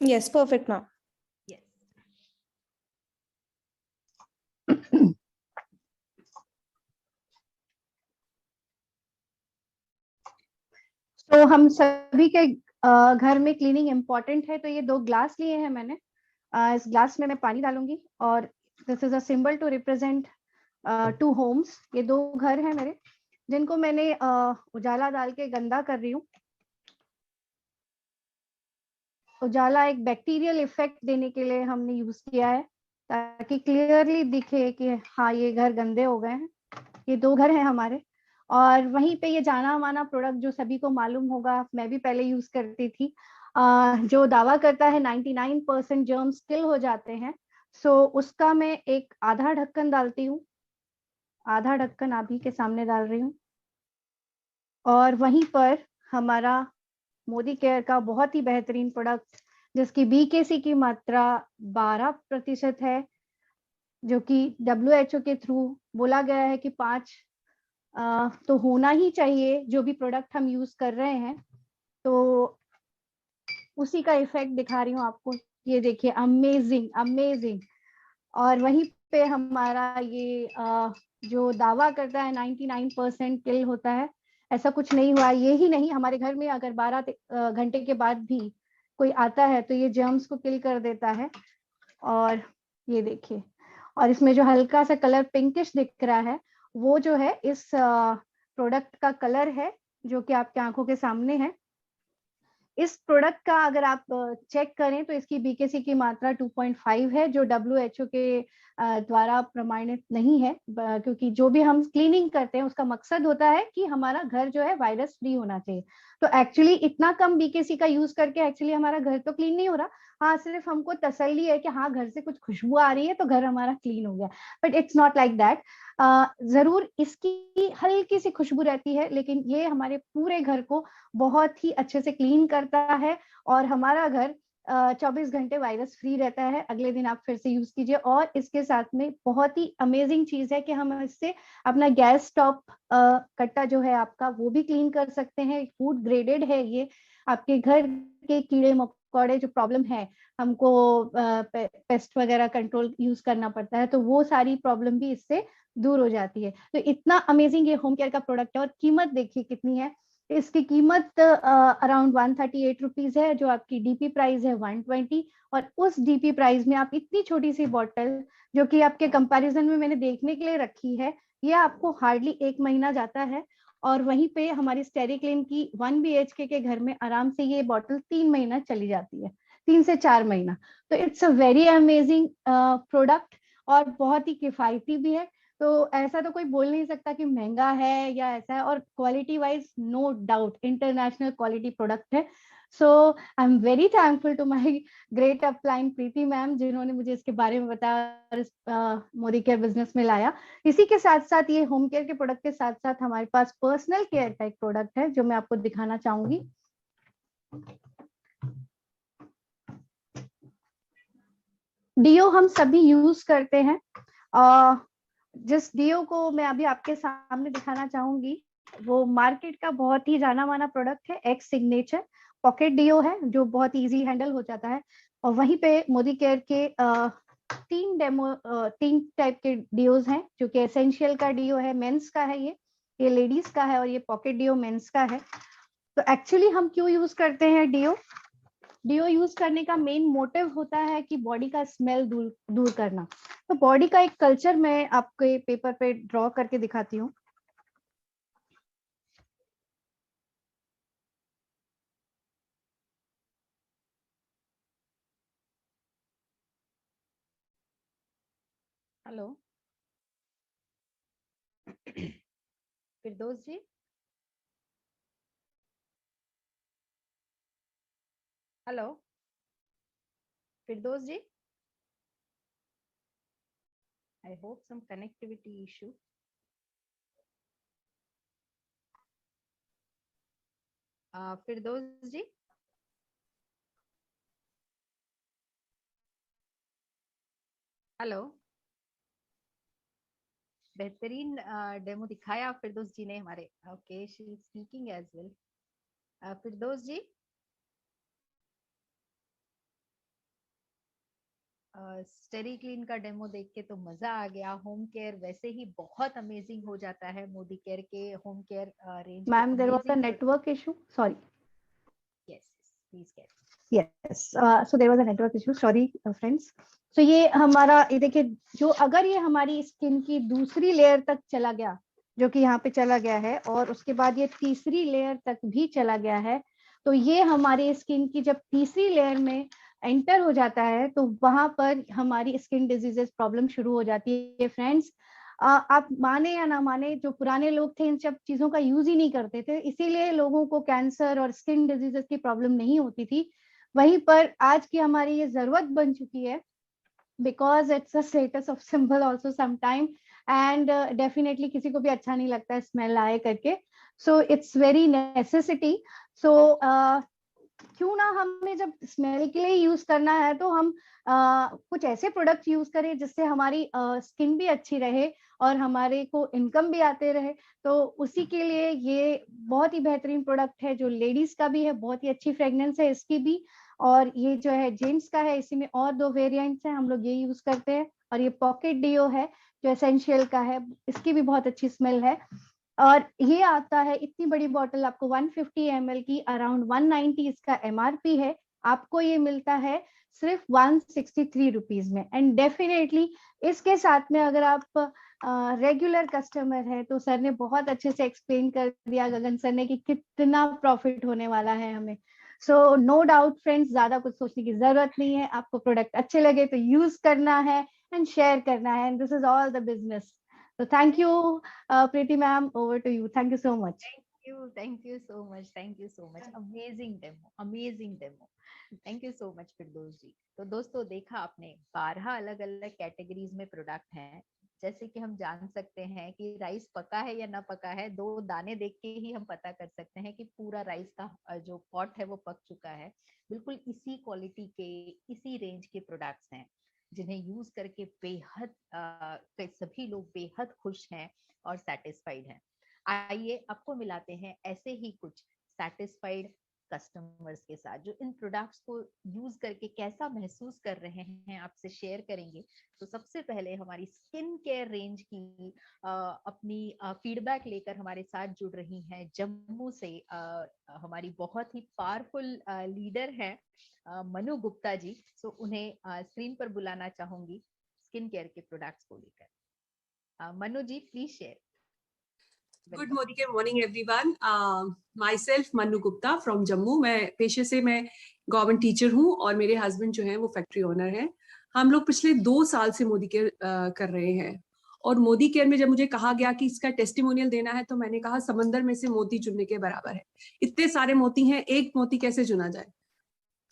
Yes perfect ma'am. Yes. तो हम सभी के घर में क्लीनिंग इम्पोर्टेंट है, तो ये 2 ग्लास लिए हैं मैंने। इस ग्लास में मैं पानी डालूंगी और this is a symbol to represent 2 homes. ये 2 घर हैं मेरे, जिनको मैंने उजाला डाल के गंदा कर रही हूँ। उजाला एक बैक्टीरियल इफेक्ट देने के लिए हमने यूज किया है, ताकि क्लियरली दिखे कि हाँ ये घर गंदे हो गए हैं। ये 2 घर हैं हमारे। और वहीं पे ये जाना माना प्रोडक्ट जो सभी को मालूम होगा, मैं भी पहले यूज करती थी, जो दावा करता है 99% जर्म्स किल हो जाते हैं। सो उसका मैं एक आधा ढक्कन डालती हूँ, आधा ढक्कन आप ही के सामने डाल रही हूँ। और वहीं पर हमारा मोदी केयर का बहुत ही बेहतरीन प्रोडक्ट, जिसकी बीकेसी की मात्रा 12% है, जो कि WHO के थ्रू बोला गया है कि 5 तो होना ही चाहिए जो भी प्रोडक्ट हम यूज कर रहे हैं। तो उसी का इफेक्ट दिखा रही हूँ आपको, ये देखिए, अमेजिंग अमेजिंग। और वहीं पे हमारा ये जो दावा करता है 99% किल होता है, ऐसा कुछ नहीं हुआ। ये ही नहीं, हमारे घर में अगर 12 घंटे के बाद भी कोई आता है तो ये जर्म्स को किल कर देता है। और ये देखिए, और इसमें जो हल्का सा कलर पिंकिश दिख रहा है, वो जो है इस प्रोडक्ट का कलर है, जो कि आपके आंखों के सामने है। इस प्रोडक्ट का अगर आप चेक करें तो इसकी बीकेसी की मात्रा 2.5 है, जो WHO के द्वारा प्रमाणित नहीं है, क्योंकि जो भी हम क्लीनिंग करते हैं उसका मकसद होता है कि हमारा घर जो है वायरस फ्री होना चाहिए। तो एक्चुअली इतना कम बीकेसी का यूज करके एक्चुअली हमारा घर तो क्लीन नहीं हो रहा। हाँ, सिर्फ हमको तसल्ली है कि हाँ घर से कुछ खुशबू आ रही है तो घर हमारा क्लीन हो गया, but it's not like that. जरूर इसकी हल्की सी खुशबू रहती है, लेकिन ये हमारे पूरे घर को बहुत ही अच्छे से क्लीन करता है और हमारा घर 24 घंटे वायरस फ्री रहता है। अगले दिन आप फिर से यूज कीजिए। और इसके साथ में बहुत ही अमेजिंग चीज है कि हम इससे अपना गैस स्टॉप कट्टा जो है आपका, वो भी क्लीन कर सकते हैं। फूड ग्रेडेड है ये। आपके घर के कीड़े मकोड़े जो प्रॉब्लम है, हमको पेस्ट वगैरह कंट्रोल यूज करना पड़ता है, तो वो सारी प्रॉब्लम भी इससे दूर हो जाती है। तो इतना अमेजिंग ये होम केयर का प्रोडक्ट है। और कीमत देखिए कितनी है। इसकी कीमत अराउंड 138 रुपीज है, जो आपकी डीपी प्राइस है 120। और उस डीपी प्राइस में आप इतनी छोटी सी बॉटल, जो कि आपके कंपैरिजन में मैंने देखने के लिए रखी है, ये आपको हार्डली 1 महीना जाता है। और वहीं पे हमारी स्टेरिक्लीन की 1 BHK के घर में आराम से ये बॉटल 3 महीना चली जाती है, 3 से 4 महीना। तो it's a very amazing product, और बहुत ही किफायती भी है। तो ऐसा तो कोई बोल नहीं सकता कि महंगा है या ऐसा है। और quality wise no doubt international quality product है। So I am very thankful to my great upline Preeti ma'am, जिन्होंने मुझे इसके बारे में बताया और इस मोदी केयर बिजनेस में लाया। इसी के साथ साथ ये होम केयर के प्रोडक्ट के साथ साथ हमारे पास पर्सनल केयर का एक प्रोडक्ट है, जो मैं आपको दिखाना चाहूंगी। डीओ हम सभी यूज करते हैं। जिस डीओ को मैं अभी आपके सामने दिखाना चाहूंगी, वो मार्केट का बहुत ही जाना माना प्रोडक्ट है। एक्स सिग्नेचर पॉकेट डीओ है, जो बहुत इजीली हैंडल हो जाता है। और वहीं पे मोदी केयर के 3 टाइप के डीओज हैं, जो कि एसेंशियल का डीओ है, मेंस का है, ये लेडीज का है, और ये पॉकेट डीओ मेंस का है। तो एक्चुअली हम क्यों यूज करते हैं डीओ? डीओ यूज करने का मेन मोटिव होता है कि बॉडी का स्मेल दूर करना। तो बॉडी का एक कल्चर मैं आपके पेपर पे ड्रॉ करके दिखाती हूँ। Hello Firdaus ji. Hello Firdaus ji, I hope some connectivity issue. Firdaus ji, hello. बेहतरीन डेमो दिखाया फिरदौस जी ने हमारे. Okay, she is speaking as well. Firdaus ji, starry clean का डेमो देख के तो मजा आ गया. होम केयर वैसे ही बहुत अमेजिंग हो जाता है. मोदी केयर के होम केयर रेंज के Ma'am, there was a amazing. network issue. Sorry. Yes, please carry. Yes. So there was a network issue. Sorry, friends. So ये हमारा, ये देखिए, जो अगर ये हमारी स्किन की दूसरी लेयर तक चला गया, जो कि यहाँ पे चला गया है, और उसके बाद ये तीसरी लेयर तक भी चला गया है, तो ये हमारी स्किन की जब तीसरी लेयर में एंटर हो जाता है, तो वहां पर हमारी स्किन डिजीजेस प्रॉब्लम शुरू हो जाती है. फ्रेंड्स, आप माने या ना माने, जो पुराने लोग थे इन सब चीजों का यूज ही नहीं करते थे, इसीलिए लोगों को कैंसर और स्किन डिजीजेस की प्रॉब्लम नहीं होती थी. वहीं पर आज की हमारी ये जरूरत बन चुकी है, because it's a status of symbol also sometime, and definitely किसी को भी अच्छा नहीं लगता है स्मेल आए करके. So it's very necessity. So क्यों ना हमें जब स्मेल के लिए यूज करना है, तो हम कुछ ऐसे प्रोडक्ट यूज करें जिससे हमारी स्किन भी अच्छी रहे और हमारे को इनकम भी आते रहे. तो उसी के लिए ये बहुत ही बेहतरीन प्रोडक्ट है, जो लेडीज का भी है, बहुत ही अच्छी फ्रेग्रेंस है इसकी भी, और ये जो है जेंट्स का है. इसी में और 2 वेरिएंट्स हैं, हम लोग ये यूज करते हैं. और ये पॉकेट डिओ है जो एसेंशियल का है, इसकी भी बहुत अच्छी स्मेल है. और ये आता है इतनी बड़ी बॉटल, आपको 150 ml की, अराउंड 190 इसका MRP है. आपको ये मिलता है सिर्फ 163 रुपीज में. एंड डेफिनेटली इसके साथ में अगर आप रेगुलर कस्टमर है, तो सर ने बहुत अच्छे से एक्सप्लेन कर दिया, गगन सर ने, कि कितना प्रॉफिट होने वाला है हमें. सो नो डाउट फ्रेंड्स, ज्यादा कुछ सोचने की जरूरत नहीं है. आपको प्रोडक्ट अच्छे लगे तो यूज करना है एंड शेयर करना है, and this is all the business. So thank you, Preeti ma'am. Over to you. Thank you so much. Thank you so much. Thank you so much. Amazing demo. Amazing demo. Thank you so much फिरदौस जी. तो दोस्तों, देखा आपने 12 अलग अलग कैटेगरीज में प्रोडक्ट हैं. जैसे कि हम जान सकते हैं कि राइस पका है या ना पका है, 2 दाने देख के ही हम पता कर सकते हैं कि पूरा राइस का जो पॉट है वो पक चुका है. बिल्कुल इसी क्वालिटी के, इसी रेंज के प्रोडक्ट्स हैं, जिन्हें यूज करके बेहद सभी लोग बेहद खुश हैं और सेटिस्फाइड हैं. आइए आपको मिलाते हैं ऐसे ही कुछ सेटिस्फाइड कस्टमर्स के साथ, जो इन प्रोडक्ट्स को यूज करके कैसा महसूस कर रहे हैं, आपसे शेयर करेंगे. तो सबसे पहले हमारी स्किन केयर रेंज की अपनी फीडबैक लेकर हमारे साथ जुड़ रही हैं जम्मू से हमारी बहुत ही पावरफुल लीडर है मनु गुप्ता जी. सो उन्हें स्क्रीन पर बुलाना चाहूंगी स्किन केयर के प्रोडक्ट्स को लेकर. Manu ji, please share. Good morning everyone. Myself Manu Gupta from Jammu. मैं पेशे से मैं गवर्नमेंट टीचर हूँ और मेरे हस्बैंड जो हैं वो फैक्ट्री ओनर हैं. हम लोग पिछले 2 साल से मोदी केयर कर रहे हैं. और मोदी केयर में जब मुझे कहा गया कि इसका टेस्टिमोनियल देना है, तो मैंने कहा समंदर में से मोती चुनने के बराबर है. इतने सारे मोती हैं, एक मोती कैसे चुना जाए.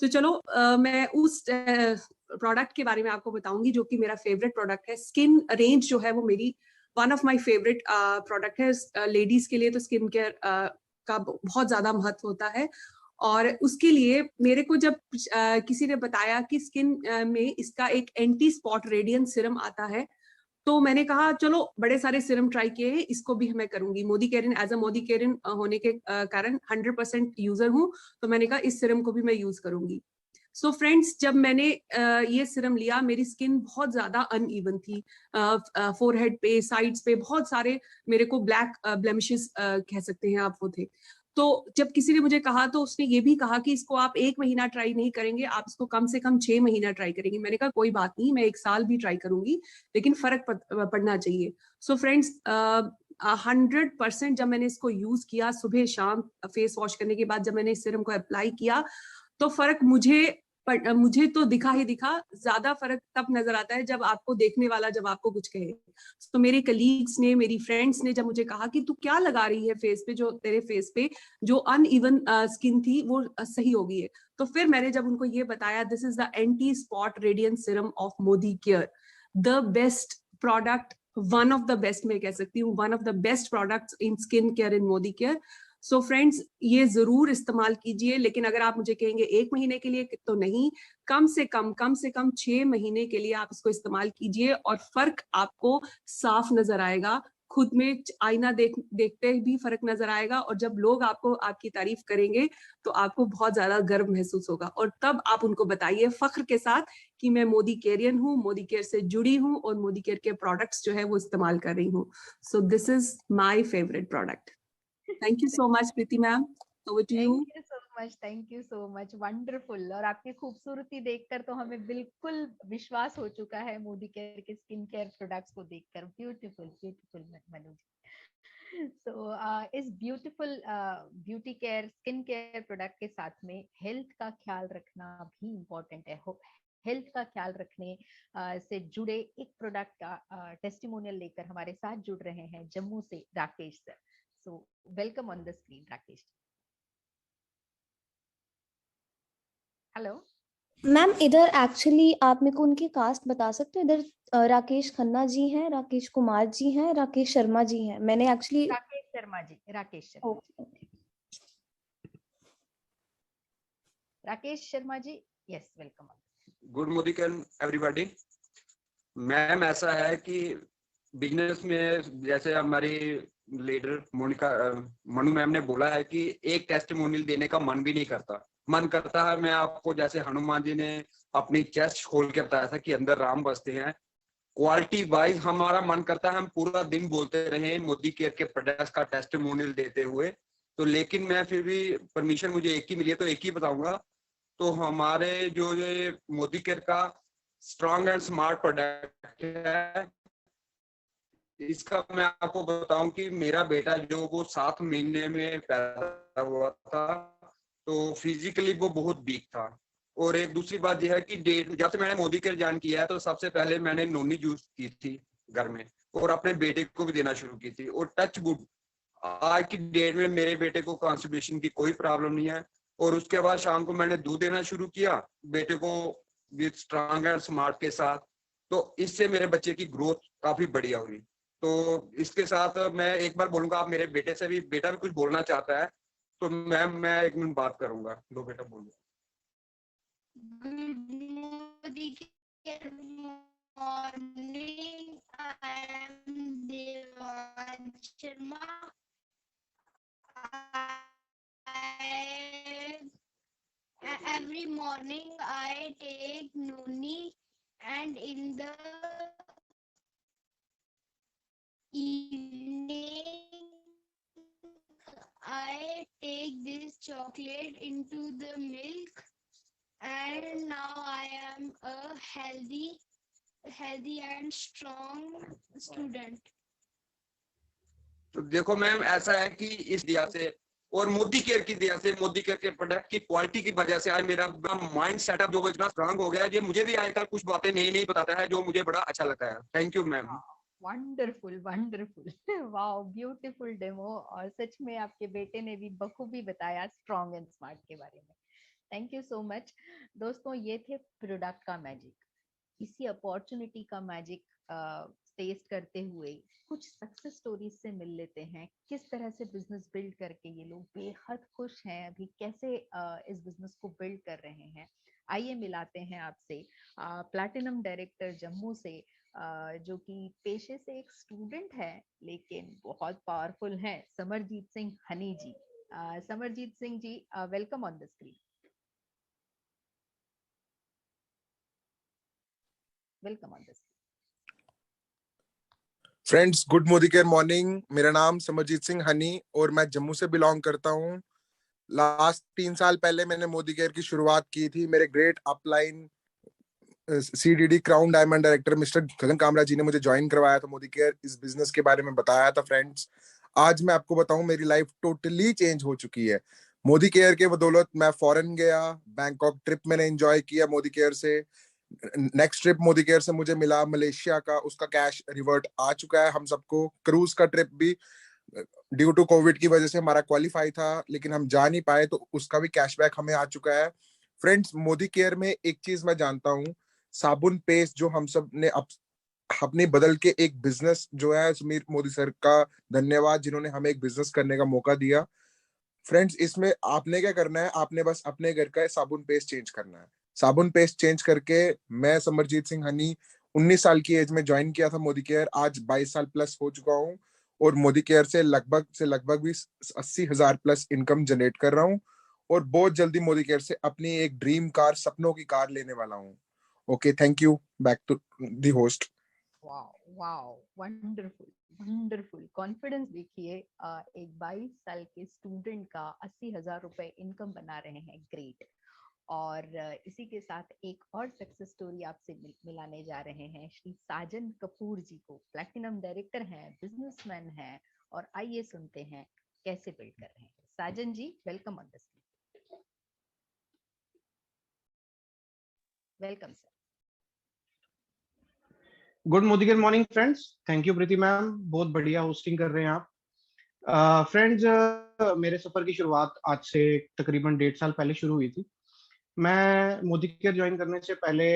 तो चलो मैं उस प्रोडक्ट के बारे में आपको बताऊंगी जो कि मेरा फेवरेट प्रोडक्ट है. स्किन रेंज जो है वो मेरी one of my favourite product है. लेडीज के लिए तो स्किन केयर का बहुत ज्यादा महत्व होता है. और उसके लिए मेरे को जब किसी ने बताया कि स्किन में इसका एक एंटी स्पॉट रेडियंट सीरम आता है, तो मैंने कहा चलो बड़े सारे सीरम ट्राई किए हैं, इसको भी मैं करूंगी. मोदी केयरिन एज अ मोदी केयरिन होने के कारण 100% यूजर हूं, तो मैंने कहा इस सीरम को भी मैं यूज करूंगी. सो फ्रेंड्स, जब मैंने ये सीरम लिया, मेरी स्किन बहुत ज्यादा अनइवन थी. फोरहेड पे, साइड्स पे बहुत सारे मेरे को ब्लैक ब्लेमिशेस कह सकते हैं आप वो थे. तो जब किसी ने मुझे कहा, तो उसने ये भी कहा कि इसको आप 1 महीना ट्राई नहीं करेंगे, आप इसको कम से कम 6 महीना ट्राई करेंगे. मैंने कहा कोई बात नहीं, मैं 1 साल भी ट्राई करूंगी, लेकिन फर्क पड़ना चाहिए. सो फ्रेंड्स, 100% जब मैंने इसको यूज किया, सुबह शाम फेस वॉश करने के बाद जब मैंने इस सीरम को अप्लाई किया, तो फर्क मुझे पर मुझे तो दिखा ही दिखा, ज्यादा फर्क तब नजर आता है जब आपको देखने वाला जब आपको कुछ कहे। तो मेरे कलीग्स ने, मेरी फ्रेंड्स ने जब मुझे कहा कि तू क्या लगा रही है फेस पे, जो तेरे फेस पे जो अनइवन स्किन थी वो सही हो गई है, तो फिर मैंने जब उनको ये बताया, this is the anti spot radiant serum of Modi care, the best product, one of the best मैं कह सकती हूँ, one of the best products in skin care in Modi care. So friends, ये जरूर इस्तेमाल कीजिए, लेकिन अगर आप मुझे कहेंगे 1 महीने के लिए तो नहीं, कम से कम 6 महीने के लिए आप इसको इस्तेमाल कीजिए और फर्क आपको साफ नजर आएगा। खुद में आईना देखते भी फर्क नजर आएगा, और जब लोग आपको आपकी तारीफ करेंगे तो आपको बहुत ज्यादा गर्व महसूस होगा, और तब आप उनको बताइए फख्र के साथ कि मैं मोदी केयरियन हूँ, मोदी केयर से जुड़ी हूँ और मोदी केयर के प्रोडक्ट्स जो है वो इस्तेमाल कर रही हूँ। So this is my favourite product. Thank you so much Preeti ma'am, over to you. Thank you so much, wonderful. और आपकी खूबसूरती देखकर तो हमें बिल्कुल विश्वास हो चुका है मोदी केयर के स्किन केयर प्रोडक्ट्स को देखकर। ब्यूटीफुल ब्यूटीफुल मनु जी। सो इस beautiful beauty care skin care product के साथ में हेल्थ का ख्याल रखना भी इम्पोर्टेंट है। हेल्थ का ख्याल रखने से जुड़े एक प्रोडक्ट का टेस्टिमोनियल लेकर हमारे साथ जुड़ रहे हैं जम्मू से Rakesh sir. So welcome on the screen, Rakesh. Hello. Ma'am इधर एक्चुअली आप मेरे को उनकी कास्ट बता सकते हो? इधर राकेश खन्ना जी हैं, राकेश कुमार जी हैं, राकेश शर्मा जी हैं। मैंने actually Rakesh Sharma ji, Rakesh Sharma. Rakesh Sharma ji, yes, welcome. Good morning everybody. Ma'am ऐसा है कि बिजनेस में जैसे हमारी लीडर मोनिका मनु मैम ने बोला है कि एक टेस्टिमोनियल देने का मन भी नहीं करता। मन करता है, मैं आपको जैसे हनुमान जी ने अपनी चेस्ट खोल के बताया था कि अंदर राम बसते हैं, क्वालिटी वाइज हमारा मन करता है हम पूरा दिन बोलते रहे मोदी केयर के प्रोडक्ट्स का टेस्टिमोनियल देते हुए। तो लेकिन मैं फिर भी परमिशन मुझे एक ही मिली है तो एक ही बताऊंगा। तो हमारे जो ये मोदी केयर का स्ट्रॉन्ग एंड स्मार्ट प्रोडक्ट है, इसका मैं आपको बताऊं कि मेरा बेटा जो वो 7 महीने में पैदा हुआ था, तो फिजिकली वो बहुत वीक था। और एक दूसरी बात यह है कि जब से मैंने मोदी केयर ज्वाइन किया है तो सबसे पहले मैंने नोनी यूज की थी घर में, और अपने बेटे को भी देना शुरू की थी। और टच वुड आज की डेट में मेरे बेटे को कॉन्स्टिपेशन की कोई प्रॉब्लम नहीं है। और उसके बाद शाम को मैंने दूध देना शुरू किया बेटे को विद स्ट्रॉन्ग एंड स्मार्ट के साथ, तो इससे मेरे बच्चे की ग्रोथ काफी बढ़िया हुई। तो इसके साथ मैं एक बार बोलूंगा, आप मेरे बेटे से भी, बेटा भी कुछ बोलना चाहता है तो मैम मैं 1 मिनट बात करूंगा। दो बेटा बोलो। Good morning, I am Devan Sharma. Every morning I take Noni, and in the evening I take this chocolate into the milk, and now I am a healthy and strong student. तो देखो मैम ऐसा है कि इस दिया से और मोदी केयर की दिया से, मोदी केयर के प्रोडक्ट की क्वालिटी की वजह से आज मेरा माइंड सेटअप जो इतना स्ट्रांग हो गया है, ये मुझे भी आजकल कुछ बातें नहीं बताता है जो मुझे बड़ा अच्छा लगता है। Thank you ma'am. Wonderful wonderful, wow, beautiful demo. और सच में आपके बेटे ने भी बखूबी बताया स्ट्रॉन्ग एंड स्मार्ट के बारे में। Thank you so much. दोस्तों, ये थे प्रोडक्ट का मैजिक। इसी अपॉर्चुनिटी का मैजिक टेस्ट करते हुए कुछ सक्सेस स्टोरीज से मिल लेते हैं, किस तरह से बिजनेस बिल्ड करके ये लोग बेहद खुश हैं, अभी कैसे इस बिजनेस को बिल्ड कर रहे हैं। आइए मिलाते हैं आपसे प्लैटिनम डायरेक्टर जम्मू से, जो कि पेशे से एक स्टूडेंट है लेकिन बहुत पावरफुल है, Samarjit Singh Honey ji. Samarjit Singh ji, welcome on the screen. Welcome on the screen. Friends, good Modicare morning. मेरा नाम समरजीत सिंह हनी और मैं जम्मू से बिलोंग करता हूँ। लास्ट 3 साल पहले मैंने मोदी केयर की शुरुआत की थी। मेरे great upline CDD crown diamond director Mr Gagan Kamra ji ने मुझे ज्वाइन करवाया था मोदी केयर, इस बिजनेस के बारे में बताया था। फ्रेंड्स, आज मैं आपको बताऊं मेरी लाइफ टोटली चेंज हो चुकी है। मोदी केयर के बदौलत मैं फॉरेन गया, बैंकॉक ट्रिप मैंने एंजॉय किया मोदी केयर से। नेक्स्ट ट्रिप मोदी केयर से मुझे मिला मलेशिया का, उसका कैश रिवर्ट आ चुका है हम सबको। क्रूज का ट्रिप भी ड्यू टू कोविड की वजह से हमारा क्वालिफाई था, लेकिन हम जा नहीं पाए, तो उसका भी कैशबैक हमें आ चुका है। फ्रेंड्स, मोदी केयर में एक चीज मैं जानता हूँ, साबुन पेस्ट जो हम सब ने अपने बदल के एक बिजनेस जो है, समीर मोदी सर का धन्यवाद जिन्होंने हमें एक बिजनेस करने का मौका दिया। फ्रेंड्स, इसमें आपने क्या करना है, आपने बस अपने घर का साबुन पेस्ट चेंज करना है। साबुन पेस्ट चेंज करके मैं समरजीत सिंह हनी 19 साल की एज में ज्वाइन किया था मोदी केयर, आज 22 साल प्लस हो चुका हूँ और मोदी केयर से लगभग भी 80,000 प्लस इनकम जनरेट कर रहा हूँ और बहुत जल्दी मोदी केयर से अपनी एक ड्रीम कार, सपनों की कार लेने वाला हूँ। Okay, thank you, back to the host. Wow, wonderful wonderful confidence देखिए। एक 22 साल के स्टूडेंट का 80,000 रुपए इनकम बना रहे हैं, ग्रेट। और इसी के साथ एक और सक्सेस स्टोरी आपसे मिलाने जा रहे हैं श्री साजन कपूर जी को। प्लैटिनम डायरेक्टर हैं, बिजनेसमैन हैं, और आइए सुनते हैं कैसे बिल्ड कर रहे हैं। Sajan ji, welcome on the stage. Welcome sir. Good Modi morning friends. Thank you Preeti ma'am, बहुत बढ़िया होस्टिंग कर रहे हैं आप। फ्रेंड्स, मेरे सफर की शुरुआत आज से तकरीबन 1.5 साल पहले शुरू हुई थी। मैं मोदी केयर ज्वाइन करने से पहले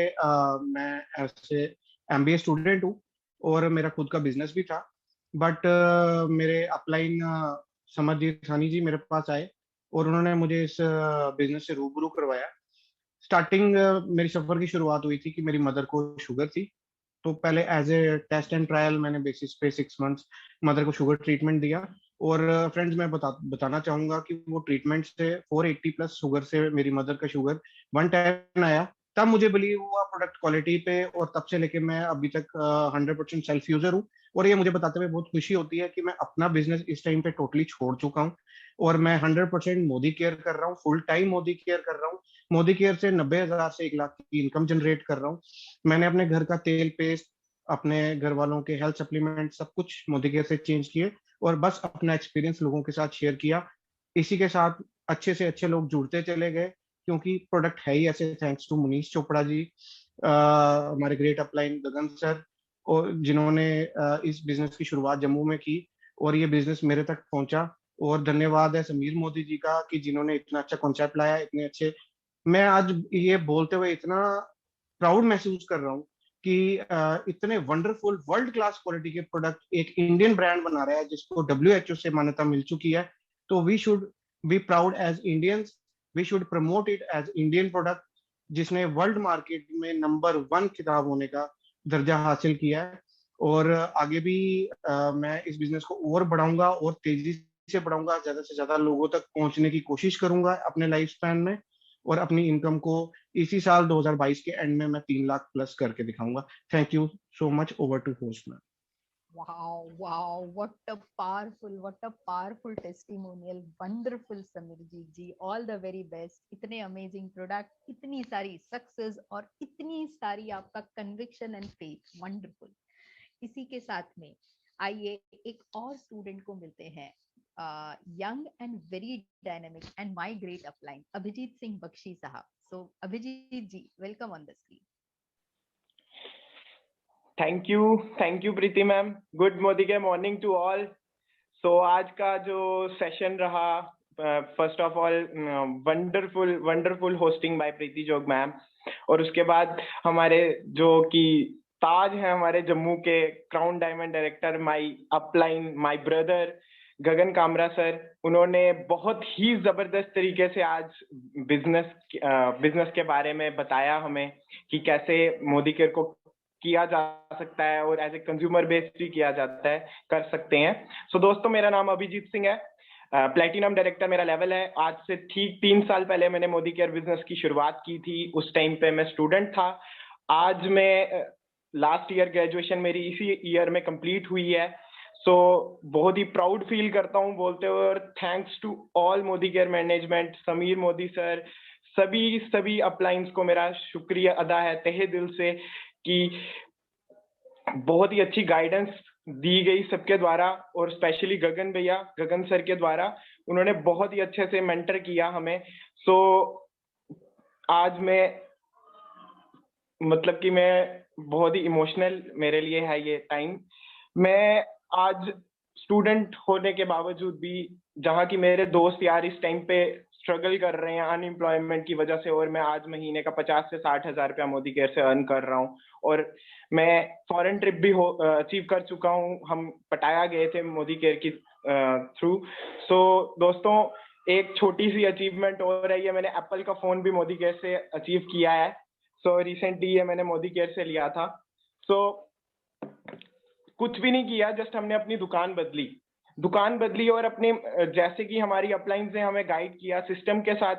मैं ऐसे MBA स्टूडेंट हूँ और मेरा खुद का बिजनेस भी था, बट मेरे अपलाइन समरजीत सानी जी मेरे पास आए और उन्होंने मुझे इस बिजनेस से रूबरू करवाया। स्टार्टिंग मेरी सफर की शुरुआत हुई थी कि मेरी मदर को शुगर थी, तो पहले as a test and trial मैंने बेसिस पे 6 मंथ्स मदर को शुगर ट्रीटमेंट दिया। और फ्रेंड्स, मैं बताना चाहूंगा कि वो ट्रीटमेंट से 480 प्लस शुगर से मेरी मदर का शुगर 110 आया। तब मुझे बिलीव हुआ प्रोडक्ट क्वालिटी पे, और तब से लेके मैं अभी तक 100% सेल्फ यूजर हूँ। और ये मुझे बताते हुए बहुत खुशी होती है कि मैं अपना बिजनेस इस टाइम पे टोटली छोड़ चुका हूँ और मैं 100% मोदी केयर कर रहा हूँ, फुल टाइम मोदी केयर कर रहा हूँ। मोदी केयर से 90,000 से 1 लाख की इनकम जनरेट कर रहा हूँ। मैंने अपने घर का तेल पेस्ट, अपने घर वालों के हेल्थ सप्लीमेंट सब कुछ मोदी केयर से चेंज किए और बस अपना एक्सपीरियंस लोगों के साथ शेयर किया। इसी के साथ अच्छे से अच्छे लोग जुड़ते चले गए, क्योंकि प्रोडक्ट है ही ऐसे। थैंक्स टू मनीष चोपड़ा जी, हमारे ग्रेट अपलाइन गगन सर, और जिन्होंने इस बिजनेस की शुरुआत जम्मू में की और ये बिजनेस मेरे तक पहुंचा। और धन्यवाद है समीर मोदी जी का कि जिन्होंने इतना अच्छा कॉन्सेप्ट लाया, इतने अच्छे। मैं आज ये बोलते हुए इतना प्राउड महसूस कर रहा हूँ कि इतने वंडरफुल वर्ल्ड क्लास क्वालिटी के प्रोडक्ट एक इंडियन ब्रांड बना रहा है जिसको WHO से मान्यता मिल चुकी है। तो we should be proud as Indians, we should promote it as Indian product जिसने वर्ल्ड मार्केट में नंबर 1 खिताब होने का दर्जा हासिल किया है। और आगे भी मैं इस बिजनेस को और बढ़ाऊंगा और तेजी से बढ़ाऊंगा, ज्यादा से ज्यादा लोगों तक पहुंचने की कोशिश करूंगा अपने लाइफ स्पैन में, और अपनी इनकम को इसी साल 2022 के एंड में मैं 3 लाख प्लस करके दिखाऊंगा। Thank you so much. Over to host ma'am. Wow, what a powerful testimonial. Wonderful, Samirjit ji, all the very best. इतने amazing product, इतनी सारी success और इतनी सारी आपका conviction and faith. Wonderful. इसी के साथ में आइए एक और स्टूडेंट को मिलते हैं, young and very dynamic and my great upline, Abhijit Singh Bakshi साहब. So Abhijit ji, welcome on the screen. Thank you Preeti ma'am. Good Modi के मॉर्निंग टू ऑल। सो आज का जो सेशन रहा, first of all wonderful hosting by Preeti Jog ma'am, और उसके बाद हमारे जो कि ताज है हमारे जम्मू के crown diamond director, my upline, my brother Gagan Kamra sir, उन्होंने बहुत ही जबरदस्त तरीके से आज बिजनेस के बारे में बताया हमें कि कैसे मोदी केयर को किया जा सकता है और एज ए कंज्यूमर बेस्ड भी किया जाता है, कर सकते हैं। सो दोस्तों, मेरा नाम अभिजीत सिंह है, प्लेटिनम डायरेक्टर मेरा लेवल है। आज से ठीक 3 साल पहले मैंने मोदी केयर बिजनेस की शुरुआत की थी। उस टाइम पे मैं स्टूडेंट था। आज मैं लास्ट ईयर ग्रेजुएशन मेरी इसी ईयर में कंप्लीट हुई है। सो बहुत ही प्राउड फील करता हूँ बोलते हुए, और thanks to all Modicare management, Sameer Modi sir, सभी अपलाइंस को मेरा शुक्रिया अदा है तहे दिल से कि बहुत ही अच्छी गाइडेंस दी गई सबके द्वारा, और स्पेशली गगन सर के द्वारा उन्होंने बहुत ही अच्छे से मेंटर किया हमें। सो आज मैं मतलब कि मैं बहुत ही इमोशनल मेरे लिए है ये टाइम। मैं आज स्टूडेंट होने के बावजूद भी, जहाँ की मेरे दोस्त यार इस टाइम पे स्ट्रगल कर रहे हैं अनएम्प्लॉयमेंट की वजह से, और मैं आज महीने का 50 से 60 हजार रुपया मोदी केयर से अर्न कर रहा हूँ, और मैं फॉरेन ट्रिप भी अचीव कर चुका हूँ। हम पटाया गए थे मोदी केयर की थ्रू। सो दोस्तों, एक छोटी सी अचीवमेंट और है, ये मैंने एप्पल का फोन भी मोदी केयर से अचीव किया है। सो रिसेंटली ये मैंने मोदी केयर से लिया था। सो कुछ भी नहीं किया, जस्ट हमने अपनी दुकान बदली और अपने जैसे कि हमारी अपलाइंस ने हमें गाइड किया, सिस्टम के साथ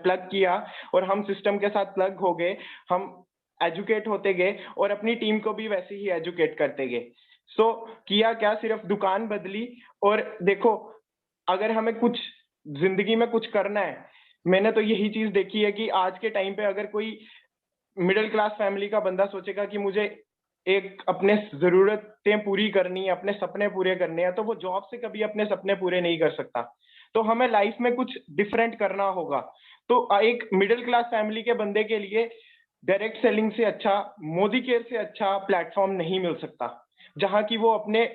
प्लग किया, और हम सिस्टम के साथ प्लग हो गए, हम एजुकेट होते गए और अपनी टीम को भी वैसे ही एजुकेट करते गए। सो किया क्या, सिर्फ दुकान बदली। और देखो, अगर हमें कुछ जिंदगी में कुछ करना है, मैंने तो यही चीज देखी है कि आज के टाइम पे अगर कोई मिडिल क्लास फैमिली का बंदा सोचेगा कि मुझे एक अपने जरूरतें पूरी करनी है, अपने सपने पूरे करने हैं, तो वो जॉब से कभी अपने सपने पूरे नहीं कर सकता। तो हमें लाइफ में कुछ डिफरेंट करना होगा। तो एक मिडिल क्लास फैमिली के बंदे के लिए डायरेक्ट सेलिंग से अच्छा, मोदी केयर से अच्छा प्लेटफॉर्म नहीं मिल सकता, जहां की वो अपने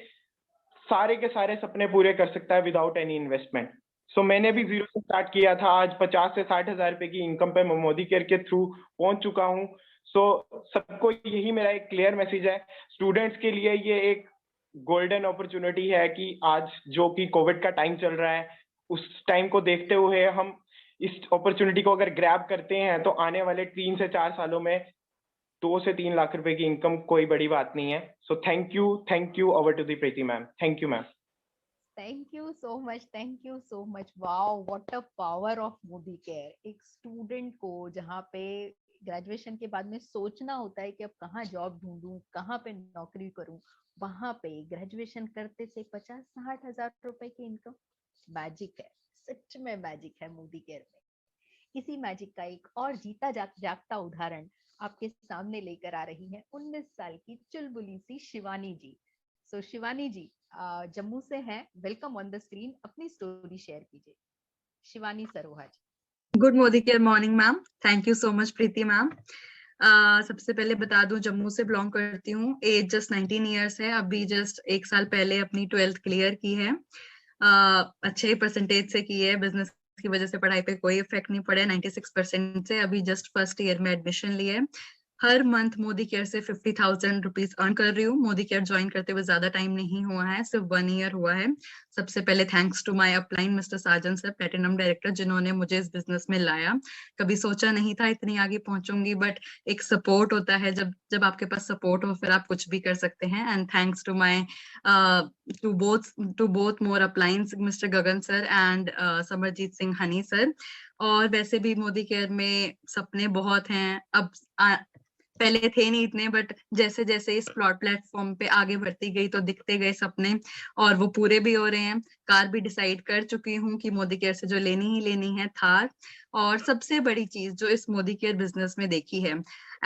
सारे के सारे सपने पूरे कर सकता है विदाउट एनी इन्वेस्टमेंट। सो मैंने भी जीरो से स्टार्ट किया था, आज 50 से 60 हजार रुपए की इनकम पे मैं मोदी केयर के थ्रू पहुंच चुका हूँ। सो सबको यही मेरा एक क्लियर मैसेज है, स्टूडेंट्स के लिए ये एक गोल्डन अपॉर्चुनिटी है कि आज जो कि कोविड का टाइम चल रहा है, उस टाइम को देखते हुए हम इस अपॉर्चुनिटी को अगर ग्रैब करते हैं तो आने वाले 3 से 4 सालों में 2 से 3 लाख रुपए की इनकम कोई बड़ी बात नहीं है। So thank you, over to the Preeti ma'am. Thank you ma'am. Thank you so much. Thank you so much. Wow, what a power of Modi care. एक स्टूडेंट को जहाँ पे ग्रेजुएशन के बाद में सोचना होता है कि अब कहाँ जॉब ढूंढूं, कहाँ पे नौकरी करूं, वहां पे ग्रेजुएशन करते से 50-60 हजार रुपए की इनकम, मैजिक है, सच में मैजिक है मोदी केयर में। इसी मैजिक का एक और जीता जागता उदाहरण आपके सामने लेकर आ रही है 19 साल की चुलबुली सी शिवानी जी। सो शिवानी जी जम्मू से हैं, वेलकम ऑन द स्क्रीन, अपनी स्टोरी शेयर कीजिए। Shivani Saroha ji. Good Modicare morning ma'am, thank you so much Preeti ma'am. सबसे पहले बता दूं, जम्मू से बिलोंग करती हूँ, एज जस्ट 19 ईयर्स है, अभी जस्ट 1 साल पहले अपनी 12th क्लियर की है। अच्छे परसेंटेज से की है, बिजनेस की वजह से पढ़ाई पे कोई इफेक्ट नहीं पड़ा है, 96% से। अभी जस्ट फर्स्ट ईयर में एडमिशन लिया है। हर मंथ मोदी केयर से 50,000 रुपीज अर्न कर रही हूँ। मोदी केयर ज्वाइन करते हुए ज्यादा टाइम नहीं हुआ है, सिर्फ 1 ईयर हुआ है। सबसे पहले thanks to my upline mister Sajan sir, platinum director, जिन्होंने मुझे इस बिजनेस में लाया। कभी सोचा नहीं था इतनी आगे पहुंचूंगी, बट एक सपोर्ट होता है, जब आपके पास सपोर्ट हो फिर आप कुछ भी कर सकते हैं। And thanks to my two both more uplines, mister Gagan sir and Samarjit Singh Honey sir. और वैसे भी मोदी केयर में सपने बहुत हैं, अब पहले थे नहीं इतने, बट जैसे जैसे इस प्लेटफॉर्म पे आगे बढ़ती गई तो दिखते गए सपने, और वो पूरे भी हो रहे हैं। कार भी डिसाइड कर चुकी हूँ कि मोदी केयर से जो लेनी ही लेनी है, थार। और सबसे बड़ी चीज जो इस मोदी केयर बिजनेस में देखी है,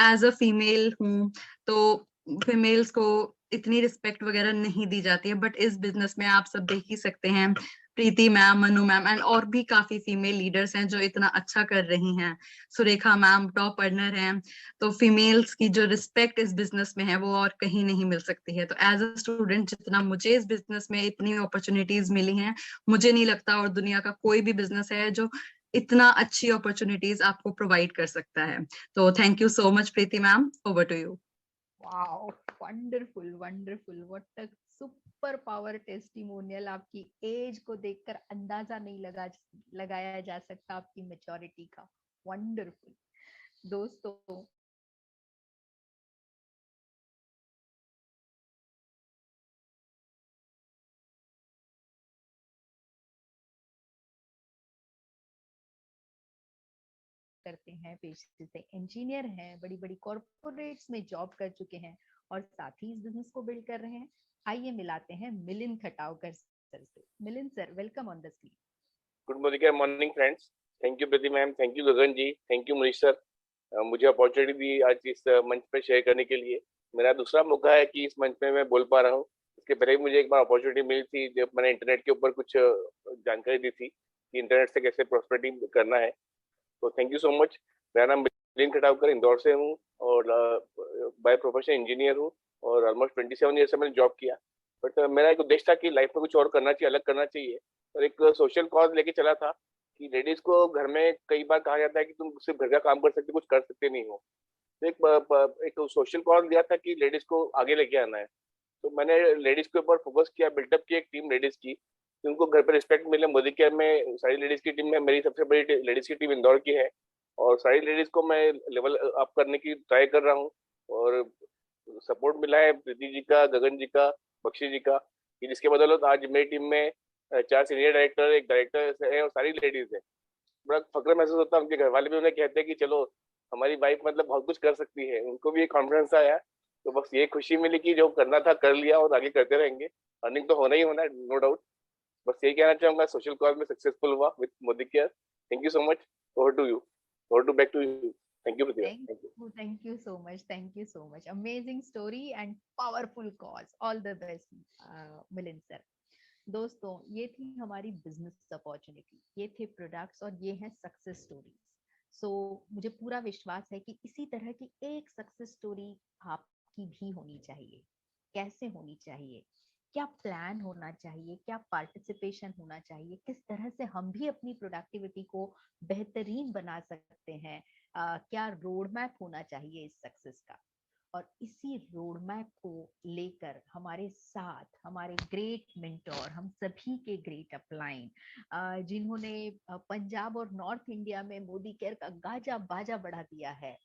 एज अ फीमेल हूँ तो फीमेल्स को इतनी रिस्पेक्ट वगैरह नहीं दी जाती है, बट इस बिजनेस में आप सब देख ही सकते हैं, प्रीति मैम, मनु मैम एंड और भी काफी फीमेल लीडर्स हैं जो इतना अच्छा कर रही हैं। सुरेखा मैम टॉप अर्नर हैं। तो फीमेल्स की जो रिस्पेक्ट इस बिजनेस में है वो और कहीं नहीं मिल सकती है। तो एज अ स्टूडेंट जितना मुझे इस बिजनेस में इतनी अपॉर्चुनिटीज मिली हैं, मुझे नहीं लगता और दुनिया का कोई भी बिजनेस है जो इतना अच्छी अपॉर्चुनिटीज आपको प्रोवाइड कर सकता है। तो thank you so much Preeti ma'am, over to you. Wow, wonderful wonderful, what a super power testimonial. आपकी एज को देखकर अंदाजा नहीं लगाया जा सकता आपकी मैच्योरिटी का। वंडरफुल। दोस्तों, करते हैं, पेशे से इंजीनियर हैं, बड़ी बड़ी कॉर्पोरेट्स में जॉब कर चुके हैं और साथ ही इस बिजनेस को बिल्ड कर रहे हैं। आइए मिलाते हैं मिलिंद खटावकर सर से। Milind sir, welcome on the screen. Good morning friends. Thank you Preeti ma'am, thank you Gagan ji, thank you Manish sir, मुझे अपॉर्चुनिटी दी आज इस मंच पे शेयर करने के लिए। मेरा दूसरा मौका है कि इस मंच पे मैं बोल पा रहा हूँ। इसके पहले भी मुझे एक बार अपॉर्चुनिटी मिली थी जब मैंने इंटरनेट के ऊपर कुछ जानकारी दी थी कि इंटरनेट से कैसे प्रॉस्पेरिटी करना है। तो थैंक यू सो मच। मेरा नाम मिलिंद खटावकर, इंदौर से हूँ और बाय प्रोफेशन इंजीनियर हूँ और ऑलमोस्ट 27 ईयर से मैंने जॉब किया। बट मेरा एक उद्देश्य था कि लाइफ में कुछ और करना चाहिए, अलग करना चाहिए, और एक सोशल कॉज लेके चला था कि लेडीज को घर में कई बार कहा जाता है कि तुम सिर्फ घर का काम कर सकते, कुछ कर सकते नहीं हो। तो एक सोशल कॉज लिया था कि लेडीज को आगे लेके आना है। तो मैंने लेडीज के ऊपर फोकस किया, बिल्डअप की एक टीम लेडीज की, उनको घर पे रिस्पेक्ट मिले। मोदी केयर में सारी लेडीज की टीम में मेरी सबसे बड़ी लेडीज की टीम इंदौर की है और सारी लेडीज को मैं लेवल अप करने की ट्राई कर रहा हूँ और सपोर्ट मिला है प्रीति जी का, गगन जी का, बख्शी जी का, कि जिसके बदौलत आज मेरी टीम में 4 सीनियर डायरेक्टर, एक डायरेक्टर है और सारी लेडीज है। बड़ा फक्र महसूस होता है। उनके घर वाले भी उन्हें कहते हैं कि चलो हमारी वाइफ मतलब बहुत कुछ कर सकती है, उनको भी एक कॉन्फिडेंस आया। तो बस ये खुशी मिली कि जो करना था कर लिया और आगे करते रहेंगे। अर्निंग तो होना ही होना है, नो डाउट। बस यही कहना चाहूंगा, सोशल कॉज में सक्सेसफुल हुआ with Modi care. Thank you so much. Over to you, over to back to you. Thank you, Prithiva. Thank you so much. Thank you so much. Amazing story and powerful cause. All the best, Milind sir. दोस्तों, ये थी हमारी बिजनेस अपॉर्चुनिटी, ये थे प्रोडक्ट्स और ये हैं सक्सेस स्टोरीज। सो मुझे पूरा विश्वास है कि इसी तरह की एक सक्सेस स्टोरी आपकी भी होनी चाहिए। कैसे होनी चाहिए, क्या प्लान होना चाहिए, क्या पार्टिसिपेशन होना चाहिए, किस तरह से हम भी अपनी प्रोडक्टिविटी को बेहतरीन बना सकते हैं, क्या रोड मैप होना चाहिए इस सक्सेस का। और इसी रोड मैप को लेकर हमारे साथ हमारे ग्रेट मेंटोर, हम सभी के ग्रेट अपलाइन, जिन्होंने पंजाब और नॉर्थ इंडिया में मोदी केयर का गाजा बाजा बढ़ा दिया है,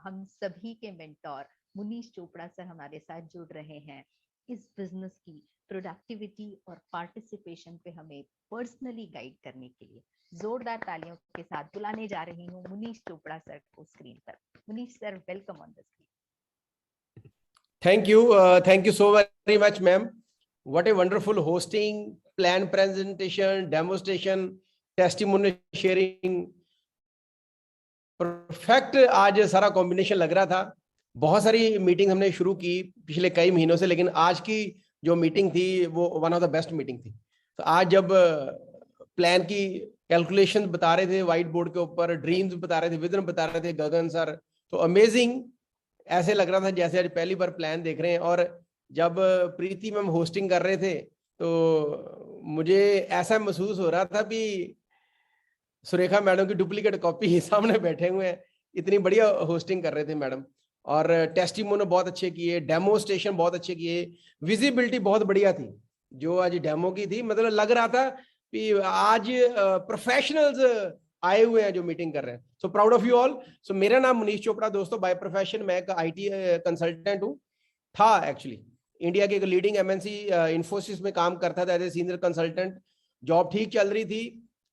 हम सभी के मेंटोर मुनीश चोपड़ा सर हमारे साथ जुड़ रहे हैं इस बिजनेस की प्रोडक्टिविटी और पार्टिसिपेशन पे हमें पर्सनली गाइड करने के लिए। जोरदार तालियों के साथ बुलाने जा रही हूँ मुनीश चोपड़ा सर को स्क्रीन पर। Munish sir, welcome on the screen. Thank you so very much, ma'am. What a wonderful hosting, plan presentation, demonstration, testimony sharing. Perfect आज सारा कॉम्बिनेशन लग रहा था। बहुत सारी मीटिंग हमने शुरू की पिछले कई महीनों से, लेकिन आज की जो मीटिंग थी वो one of the best meeting थी। तो आज जब प्लान की कैलकुलेशन बता रहे थे व्हाइट बोर्ड के ऊपर, ड्रीम्स बता रहे थे, विजन बता रहे थे गगन सर, तो अमेजिंग, ऐसे लग रहा था जैसे आज पहली बार प्लान देख रहे हैं। और जब प्रीति मैम होस्टिंग कर रहे थे तो मुझे ऐसा महसूस हो रहा था भी सुरेखा मैडम की डुप्लीकेट कॉपी सामने बैठे हुए हैं, इतनी बढ़िया होस्टिंग कर रहे थे मैडम। और टेस्टिमोनी बहुत अच्छे किए, डेमोस्ट्रेशन बहुत अच्छे किए, विजिबिलिटी बहुत बढ़िया थी जो आज डेमो की थी। मतलब लग रहा था कि आज प्रोफेशनल्स आए हुए हैं जो मीटिंग कर रहे हैं। So proud of you all. So मेरा नाम मुनीश चोपड़ा दोस्तों, बाय प्रोफेशन मैं एक IT कंसल्टेंट हूँ, था एक्चुअली इंडिया के एक लीडिंग MNC इन्फोसिस में काम करता था as a senior consultant. Job ठीक चल रही थी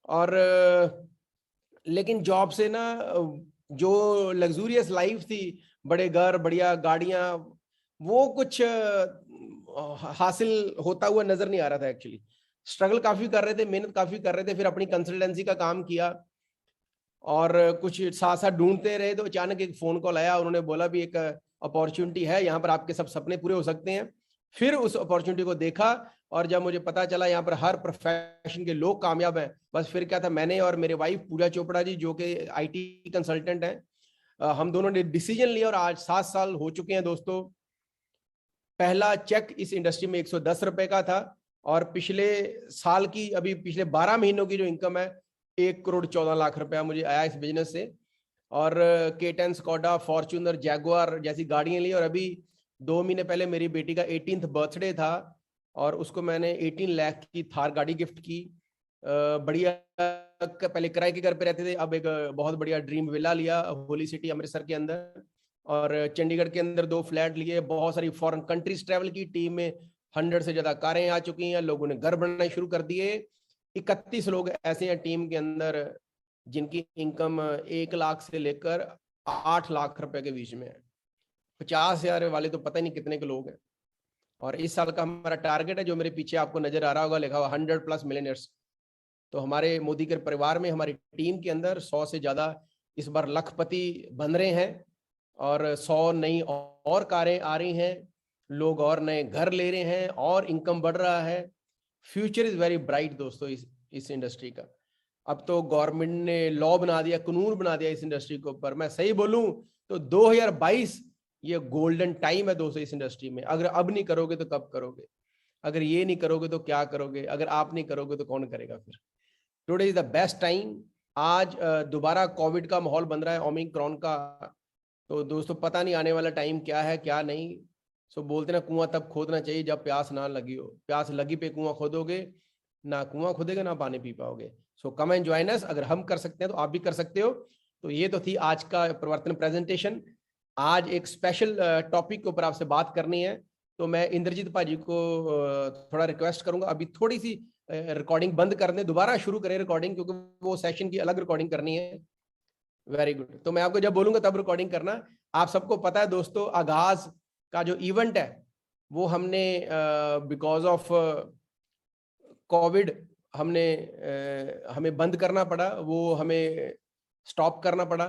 और लेकिन जॉब से ना जो लग्जूरियस लाइफ थी, बड़े घर, बढ़िया गाड़ियां, वो कुछ हासिल होता हुआ नजर नहीं आ रहा था। एक्चुअली स्ट्रगल काफी कर रहे थे, मेहनत काफी कर रहे थे। फिर अपनी कंसल्टेंसी का काम किया और कुछ साथ साथ ढूंढते रहे तो अचानक एक फोन कॉल आया। उन्होंने बोला भी एक अपॉर्चुनिटी है यहाँ पर, आपके सब सपने पूरे हो सकते हैं। फिर उस अपॉर्चुनिटी को देखा और जब मुझे पता चला यहाँ पर हर प्रोफेशन के लोग कामयाब हैं, बस फिर क्या था, मैंने और मेरे वाइफ पूजा चोपड़ा जी जो कि IT कंसल्टेंट हैं, हम दोनों ने डिसीजन लिया और आज 7 साल हो चुके हैं दोस्तों। पहला चेक इस इंडस्ट्री में 110 रुपए का था और पिछले साल की, अभी पिछले 12 महीनों की जो इनकम है 1 करोड़ 14 लाख रुपया मुझे आया इस बिजनेस से। और K10, स्कोडा, फॉर्च्यूनर, जैगुआर जैसी गाड़ियां ली। और अभी 2 महीने पहले मेरी बेटी का 18th बर्थडे था और उसको मैंने 18 लाख की थार गाड़ी गिफ्ट की। बढ़िया, पहले किराए के घर पे रहते थे, अब एक बहुत बढ़िया ड्रीम विला लिया होली सिटी अमृतसर के अंदर, और चंडीगढ़ के अंदर 2 फ्लैट लिए। बहुत सारी फॉरेन कंट्रीज ट्रैवल की, टीम में 100 से ज्यादा कारें आ चुकी हैं, लोगों ने घर बनाना शुरू कर दिए। 31 लोग ऐसे हैं टीम के अंदर जिनकी इनकम 1 लाख से लेकर 8 लाख रुपए के बीच में है। 50,000 वाले तो पता ही नहीं कितने के लोग हैं। और इस साल का हमारा टारगेट है, जो मेरे पीछे आपको नजर आ रहा होगा लिखा हुआ 100+ मिलियनर्स। तो हमारे मोदी के परिवार में, हमारी टीम के अंदर 100 से ज्यादा इस बार लखपति बन रहे हैं और 100 नई और कारें आ रही हैं। लोग और नए घर ले रहे हैं और इनकम बढ़ रहा है। फ्यूचर इज वेरी ब्राइट दोस्तों इस इंडस्ट्री का। अब तो गवर्नमेंट ने लॉ बना दिया, कानून बना दिया इस इंडस्ट्री के ऊपर। मैं सही बोलूं तो 2022 ये गोल्डन टाइम है दोस्तों इस इंडस्ट्री में। अगर अब नहीं करोगे तो कब करोगे? अगर ये नहीं करोगे तो क्या करोगे? अगर आप नहीं करोगे तो कौन करेगा फिर? Today is the best time. आज दोबारा कोविड का माहौल बन रहा है, ओमिक्रॉन का। तो दोस्तों पता नहीं आने वाला टाइम क्या है क्या नहीं। सो बोलते ना कुआं तब खोदना चाहिए जब प्यास ना लगी हो। प्यास लगी पे कुआं खोदोगे, ना कुआं खोदेगा ना पानी पी पाओगे। सो कम एंड जॉइन अस। अगर हम कर सकते हैं तो आप भी कर सकते हो। तो ये तो थी आज का प्रवर्तन प्रेजेंटेशन। आज एक स्पेशल टॉपिक के ऊपर आपसे बात करनी है, तो मैं इंद्रजीत भाजी को थोड़ा रिक्वेस्ट करूंगा अभी थोड़ी सी रिकॉर्डिंग बंद कर दें, दोबारा शुरू करें रिकॉर्डिंग, क्योंकि वो सेशन की अलग रिकॉर्डिंग करनी है। Very good. तो मैं आपको जब बोलूंगा तब रिकॉर्डिंग करना। आप सबको पता है दोस्तों, आगाज का जो इवेंट है वो हमने बिकॉज ऑफ कोविड हमें बंद करना पड़ा, वो हमें स्टॉप करना पड़ा।